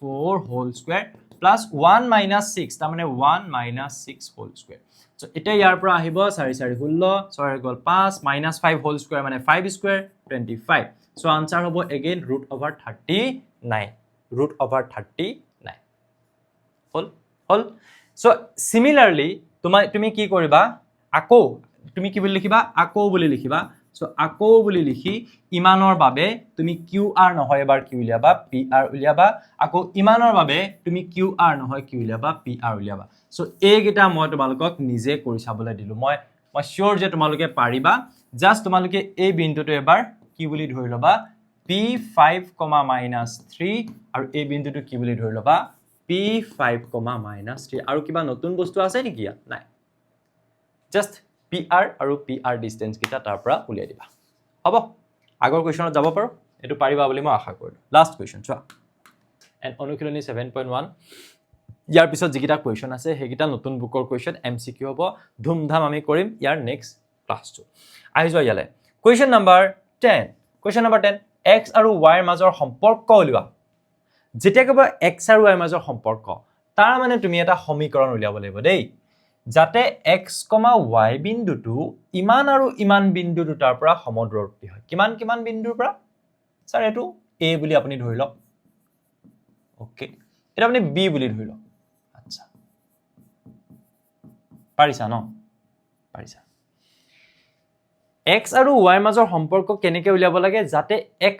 4 হোল স্কয়াৰ প্লাস 1 - 6 তাৰ মানে 1 - 6 হোল স্কয়াৰ সো এটা ইয়াৰ পৰা আহিব 4 4 16 6 গল 5 -5 হোল স্কয়াৰ মানে 5 স্কয়াৰ 25 সো আনসাৰ হ'ব এগেইন √39 হল সো সিমিলাৰলি তুমি কি কৰিবা আকৌ তুমি কি বুলি লিখিবা আকৌ বুলি লিখিবা সো আকৌ বুলি লিখি ইমানৰ বাবে তুমি QR নহয় এবাৰ কি উলিয়াবা PR উলিয়াবা আকৌ ইমানৰ বাবে তুমি QR নহয় কি উলিয়াবা PR উলিয়াবা সো এই গিটা মই তোমালোকক নিজে কৰি চাবলৈ দিলো মই শিওৰ যে তোমালোকে পাৰিবা জাস্ট তোমালোকে এই বিন্দুটো এবাৰ কি বুলি ধৰি লবা P5, -3 আৰু এই বিন্দুটো কি বুলি ধৰি লবা P5, -3 আৰু কিবা নতুন বস্তু আছে নেকি নাই জাস্ট PR আৰু PR ডিসটেন্স কিটা তাৰ পৰা উলিয়াই দিবা হ'ব আগৰ কোৱেশ্চনত যাব পাৰো এটো পাৰিবা বুলি মই আশা কৰিলো লাষ্ট কোৱেশ্চন চোৱা এন্ড অনুশীলনী 7.1 ইয়াৰ পিছত যিকিটা কোৱেশ্চন আছে হেকিটা নতুন বুকৰ কোৱেশ্চন MCQ হ'ব ধুমধাম আমি কৰিম ইয়াৰ নেক্সট ক্লাছটো আহি যোৱা ইয়ালে কোৱেশ্চন নম্বৰ 10 x আৰু y ৰ মাজৰ সম্পৰ্ক উলিওৱা যেতিয়া কবা x আৰু y ৰ মাজৰ সম্পৰ্ক তাৰ মানে তুমি এটা সমীকৰণ উলিয়াব লাগিব দেই যাতে x, y বিন্দুটো ইমান আৰু ইমান বিন্দু দুটাৰ পৰা সমদূৰৱৰ্তী হয় কিমান বিন্দুৰ পৰা স্যাৰ এটো a বুলি আপুনি ধৰি লওক ওকে এটা আপুনি b বুলি ধৰি লওক আচ্ছা পাৰিছা ন পাৰিছা x আৰু y ৰ মাজৰ সম্পৰ্ক কেনেকৈ উলিয়াব লাগে যাতে x,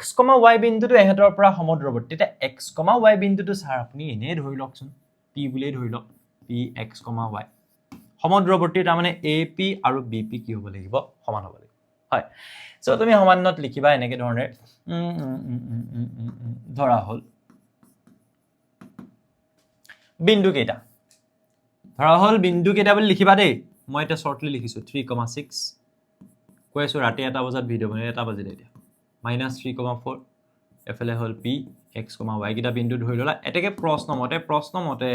y বিন্দুটো এহেতৰ পৰা সমদূৰৱৰ্তী তেতিয়া x, y বিন্দুটো স্যাৰ আপুনি এনে ধৰি লওকচোন p বুলি ধৰি লওক p x, y সমদূৰৱৰ্তী তাৰ মানে AP আৰু BP কি হ'ব লাগিব সমান হ'ব লাগিব হয় সো তুমি সমানত লিখিবা এনেকে ধৰণে ধৰা হল বিন্দু কেইটা ধৰা হল বিন্দু কেইটা বুলি লিখিবা দেই মই এটা শৰ্টলি লিখিছো 3,6 কৈছো ৰাতি 1 বজাত ভিডিও বনাই 1 বাজিলে এতিয়া -3,4 এফালে হল p x, y কেইটা বিন্দু ধৰি ললা এটাকে প্ৰশ্ন মতে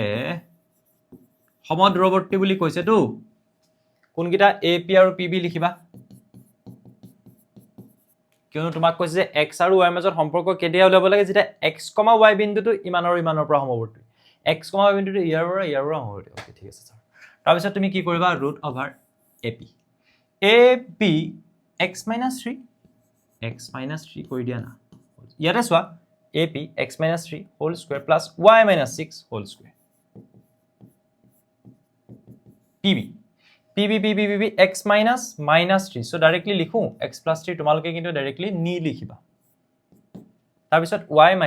সমদ্ৰৱৰ্তী বুলি কৈছে তো কোনকেইটা AP আৰু PB লিখিবা কিয়নো তোমাক কৈছে যে x আৰু y মাজৰ সম্পৰ্ক কেতিয়া উলাব লাগে যেতিয়া x, y বিন্দুটো ইমানৰ পৰা সমৱৰ্তী x, y বিন্দুটো ইয়াৰ পৰা সমৱৰ্তী ওকে ঠিক আছে স্যাৰ তাৰ পিছত তুমি কি কৰিবা √AP AP x - 3 কৰি দিয়া না ইয়াতে চোৱা AP x - 3 whole square plus y - 6 whole square PB x -3 so directly লিখো x + 3 তোমালোকে কিন্তু directly নি লিখিবা তাৰ পিছত y - 4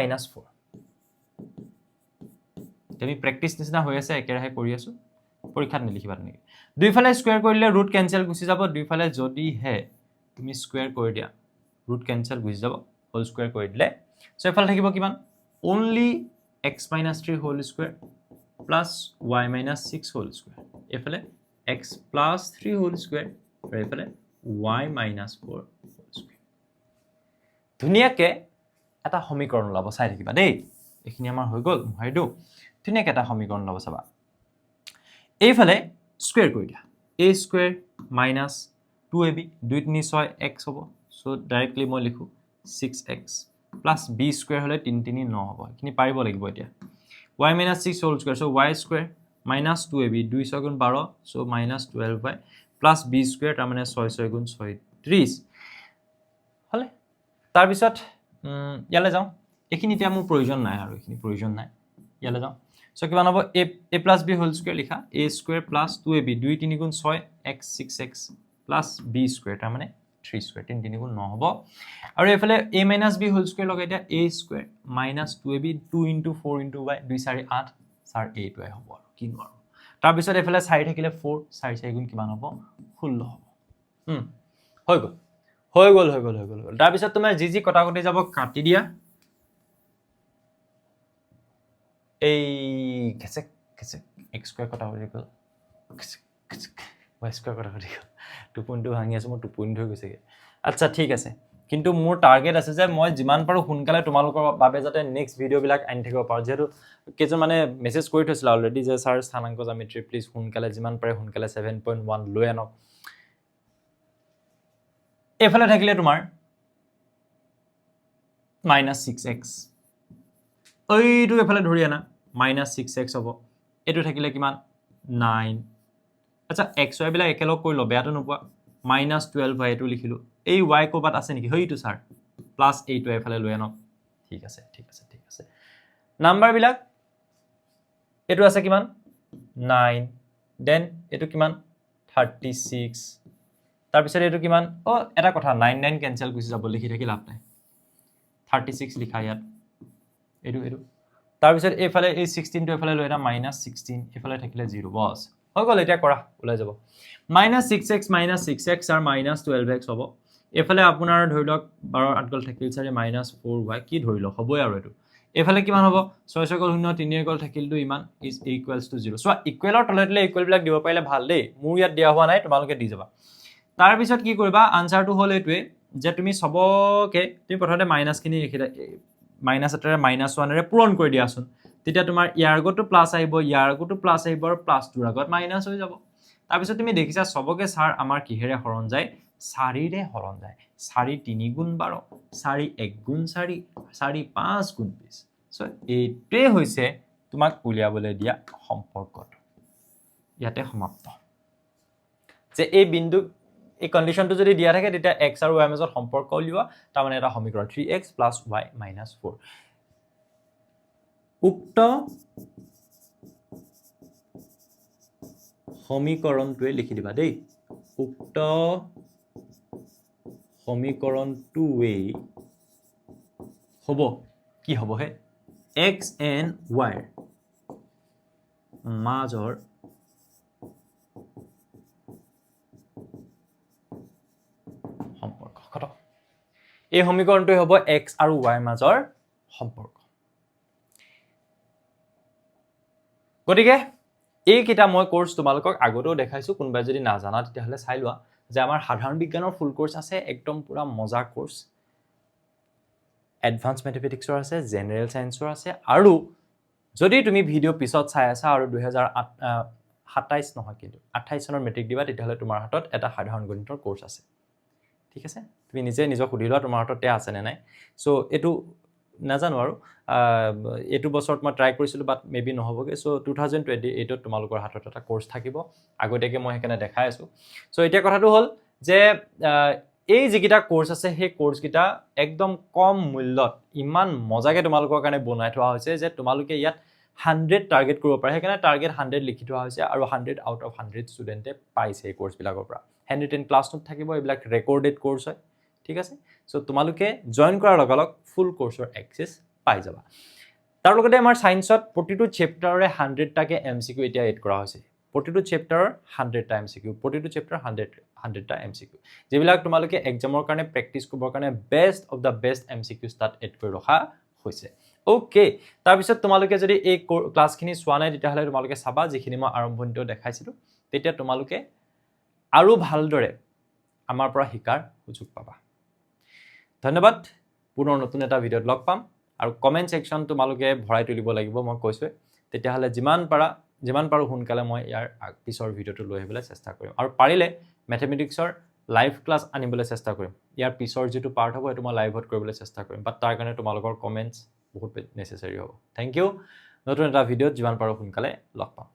তুমি প্ৰ্যাকটিছ নিচিনা হৈ আছে একেৰাহে কৰি আছো পৰীক্ষাত নিলিখিবা নেকি দুইফালে স্কয়াৰ কৰিলে ৰুট কেনসেল গুচি যাব দুইফালে যদি হে তুমি স্কয়াৰ কৰি দিয়া ৰুট কেনসেল গুচি যাব হোল স্কয়াৰ কৰি দিলে সো এফালে থাকিব কিমান only x - 3 whole square plus y - 6 whole square এফালে x + 3 হোল স্কয়াৰ আৰু এফালে y - 4 হোল স্কয়াৰ ধুনিয়াকে এটা সমীকৰণ লাভ চাই থাকিবা দেই এখিনি আমাৰ হৈ গল হয়তো ধুনিয়াকে এটা সমীকৰণ লাভ চাবা এইফালে স্কয়াৰ কৰি দিয়া a square minus 2ab 2 3 6 x হ'ব সো ডাইৰেক্টলি মই লিখো 6x plus b স্কয়াৰ হলে 3 3 9 হ'ব এখিনি পাৰিব লাগিব এতিয়া y - 6 whole square so y square minus 2ab 2 6 গুণ 12 so minus 12y plus b square তাৰ মানে 6 6 গুণ 36 হলে তাৰ পিছত ইয়ালে যাও এখিনি এতিয়া মোৰ প্ৰয়োজন নাই আৰু এখিনি প্ৰয়োজন নাই ইয়ালে যাও সো কিমান হ'ব a plus b whole square লিখা a স্কয়াৰ plus 2ab 2 3 গুণ 6 x 6x plus b square তাৰ মানে 3 স্কয়াৰ 3 3 গুণ 9 হ'ব আৰু এফালে a minus b whole square লগাই দিয়া a square minus 2ab 2 into 4 into y 2 4 8 4 8y হ'ব আৰু কি নোৱাৰো তাৰ পিছত এফালে 4 থাকিলে 4 4 4 গুণ কিমান হ'ব 16 হ'ব হৈ গল তাৰ পিছত তোমাৰ জি কটাকটি যাব কাটি দিয়া এই কেছে x স্কয়াৰ কটাকটি গল y স্কয়াৰ কটাকটি গল 2.2 ভাঙি আছে মই 2.2 হৈ গৈছে আচ্ছা ঠিক আছে কিন্তু মোৰ টাৰ্গেট আছে যে মই যিমান পাৰো সোনকালে তোমালোকৰ বাবে যাতে নেক্সট ভিডিও বিলাক আনি থাকিব পাৰো যেহেতু কেজন মানে মেছেজ কৰি থৈছিল অলৰেডি যে স্যাৰ স্থানাংক জ্যামিতি প্লিজ সোনকালে যিমান পাৰে সোনকালে 7.1 লৈ আনক এফালে থাকিলে তোমাৰ -6x এইটো এফালে ধৰি আনা -6x হ'ব এটো থাকিলে কিমান 9 আচ্ছা x y বিলাক একেলগ কৰি ল বেয়াটো নোপোৱা -12y এটো লিখিলো এই y কোবাত আছে নেকি হইটো স্যাৰ প্লাস এইটো এফালে লৈ আনক ঠিক আছে নাম্বাৰ বিলাক এটো আছে কিমান 9 দেন এটো কিমান 36 তাৰ পিছত এটো কিমান এটা কথা 9 9 কেনসেল গুচি যাব লিখি থাকি লাভ নাই 36 লিখা ইয়াত এটো তাৰ পিছত এফালে এই 16 টো এফালে লৈ না -16 এফালে থাকিলে 0 বস হৈ গল এটা কৰা ওলাই যাব -6x -6x আৰু -12x হ'ব এফালে আপোনাৰ ধৰি লওক 12 8 গল থাকিল চাৰি -4y কি ধৰি লওক হ'বই আৰু এটো এফালে কিমান হ'ব 6 6 গল 0 3 গল থাকিলটো ইমান ইজ ইকুৱেলস টু 0 সো ইকুৱেলৰ তলতলে ইকুৱেল বিলাক দিব পাৰিলে ভাল দেই মোৰ ইয়াত দিয়া হোৱা নাই তোমালোকে দি যাবা তাৰ পিছত কি কৰিবা আনসাৰটো হল এটোৱে যে তুমি সবকে তুমি প্ৰথমতে মাইনাস খিনি লিখিলা মাইনাস এটাৰে -1 ৰে পূৰণ কৰি দিয়াছোন তেতিয়া তোমাৰ ইয়াৰ আগতো প্লাস আহিব ইয়াৰ আগতো প্লাস আহিব আৰু প্লাস টুৰ আগত মাইনাস হৈ যাব তাৰ পিছত তুমি দেখিছা সবকে স্যাৰ আমাৰ কিহেৰে হৰণ যায় 4 ৰে হৰণ যায় 4 3 গুণ 12 4 1 গুণ 4 4 5 গুণ 20 সো এইটোৱে হৈছে তোমাক উলিয়াবলৈ দিয়া সম্পৰ্কটো ইয়াতে সমাপ্ত যে এই বিন্দু এই কন্ডিশনটো যদি দিয়া থাকে তেতিয়া x আৰু y মাজৰ সম্পৰ্ক উলিওৱা তাৰ মানে এটা সমীকৰণ 3x + y - 4 উক্ত সমীকৰণটোৱে লিখি দিবা দেই উক্ত সমীকৰণটোৱে হ'ব কি হ'ব হে x and y মাজৰ সম্পৰ্ক খতম এই সমীকৰণটোৱে হ'ব x আৰু y মাজৰ সম্পৰ্ক গতিকে এইকেইটা মই কোৰ্চ তোমালোকক আগতেও দেখাইছোঁ, কোনোবাই যদি নাজানা তেতিয়াহ'লে চাই লোৱা যে আমাৰ সাধাৰণ বিজ্ঞানৰ ফুল কোৰ্চ আছে, একদম পুৰা মজা কোৰ্চ, এডভান্স মেথমেটিক্সৰ আছে, জেনেৰেল চায়েন্সৰ আছে, আৰু যদি তুমি ভিডিঅ' পিছত চাই আছা আৰু 2027 নহয় কিন্তু 28 চনৰ মেট্ৰিক দিবা, তেতিয়াহ'লে তোমাৰ হাতত এটা সাধাৰণ গণিতৰ কোৰ্চ আছে। ঠিক আছে, তুমি নিজে নিজক সুধি লোৱা তোমাৰ হাতত আছে নে নাই। চ' এইটো নাজানো আৰু এইটো বছৰত মই ট্ৰাই কৰিছিলোঁ, বাট মেবি নহ'বগৈ। চ' 2028ত তোমালোকৰ হাতত এটা কোৰ্চ থাকিব, আগতীয়াকৈ মই সেইকাৰণে দেখাই আছোঁ। চ' এতিয়া কথাটো হ'ল যে এই যিকেইটা কোৰ্চ আছে সেই কোৰ্চকেইটা একদম কম মূল্যত ইমান মজাকৈ তোমালোকৰ কাৰণে বনাই থোৱা হৈছে যে তোমালোকে ইয়াত 100 টাৰ্গেট কৰিব পাৰে। সেইকাৰণে টাৰ্গেট 100 লিখি থোৱা হৈছে, আৰু 100 আউট অফ 100 ষ্টুডেণ্টে পাইছে এই কোৰ্চবিলাকৰ পৰা। হেণ্ড ৰিটেন ক্লাছ নোট থাকিব, এইবিলাক ৰেকৰ্ডেড কোৰ্চ হয়। ঠিক আছে, চ' তোমালোকে জইন কৰাৰ লগালগ ফুল কোৰ্চৰ এক্সেছ পাই যাবা। তাৰ লগতে আমাৰ ছায়েন্সত প্ৰতিটো চেপ্টাৰৰে 100টাকৈ MCQ এতিয়া এড কৰা হৈছে। প্ৰতিটো চেপ্টাৰৰ 100টা MCQ, প্ৰতিটো চেপ্টাৰ 100টা MCQ, যিবিলাক তোমালোকে এক্সামৰ কাৰণে প্ৰেক্টিছ কৰিবৰ কাৰণে best of the best MCQs তাত এড কৰি ৰখা হৈছে। অ'কে, তাৰপিছত তোমালোকে যদি এই ক্লাছখিনি চোৱা নাই তেতিয়াহ'লে তোমালোকে চাবা, যিখিনি মই আৰম্ভণিতেও দেখাইছিলোঁ, তেতিয়া তোমালোকে আৰু ভালদৰে আমাৰ পৰা শিকাৰ সুযোগ পাবা। ধন্যবাদ, পুনৰ নতুন এটা ভিডিঅ'ত লগ পাম, আৰু কমেণ্ট ছেকশ্যন তোমালোকে ভৰাই তুলিব লাগিব, মই কৈছোঁৱে। তেতিয়াহ'লে যিমান পাৰোঁ সোনকালে মই ইয়াৰ পিছৰ ভিডিঅ'টো লৈ আহিবলৈ চেষ্টা কৰিম, আৰু পাৰিলে মেথমেটিক্সৰ লাইভ ক্লাছ আনিবলৈ চেষ্টা কৰিম। ইয়াৰ পিছৰ যিটো পাৰ্ট হ'ব সেইটো মই লাইভত কৰিবলৈ চেষ্টা কৰিম, বাট তাৰ কাৰণে তোমালোকৰ কমেণ্টছ বহুত নেচেচাৰী হ'ব। থেংক ইউ, নতুন এটা ভিডিঅ'ত যিমান পাৰোঁ সোনকালে লগ পাম।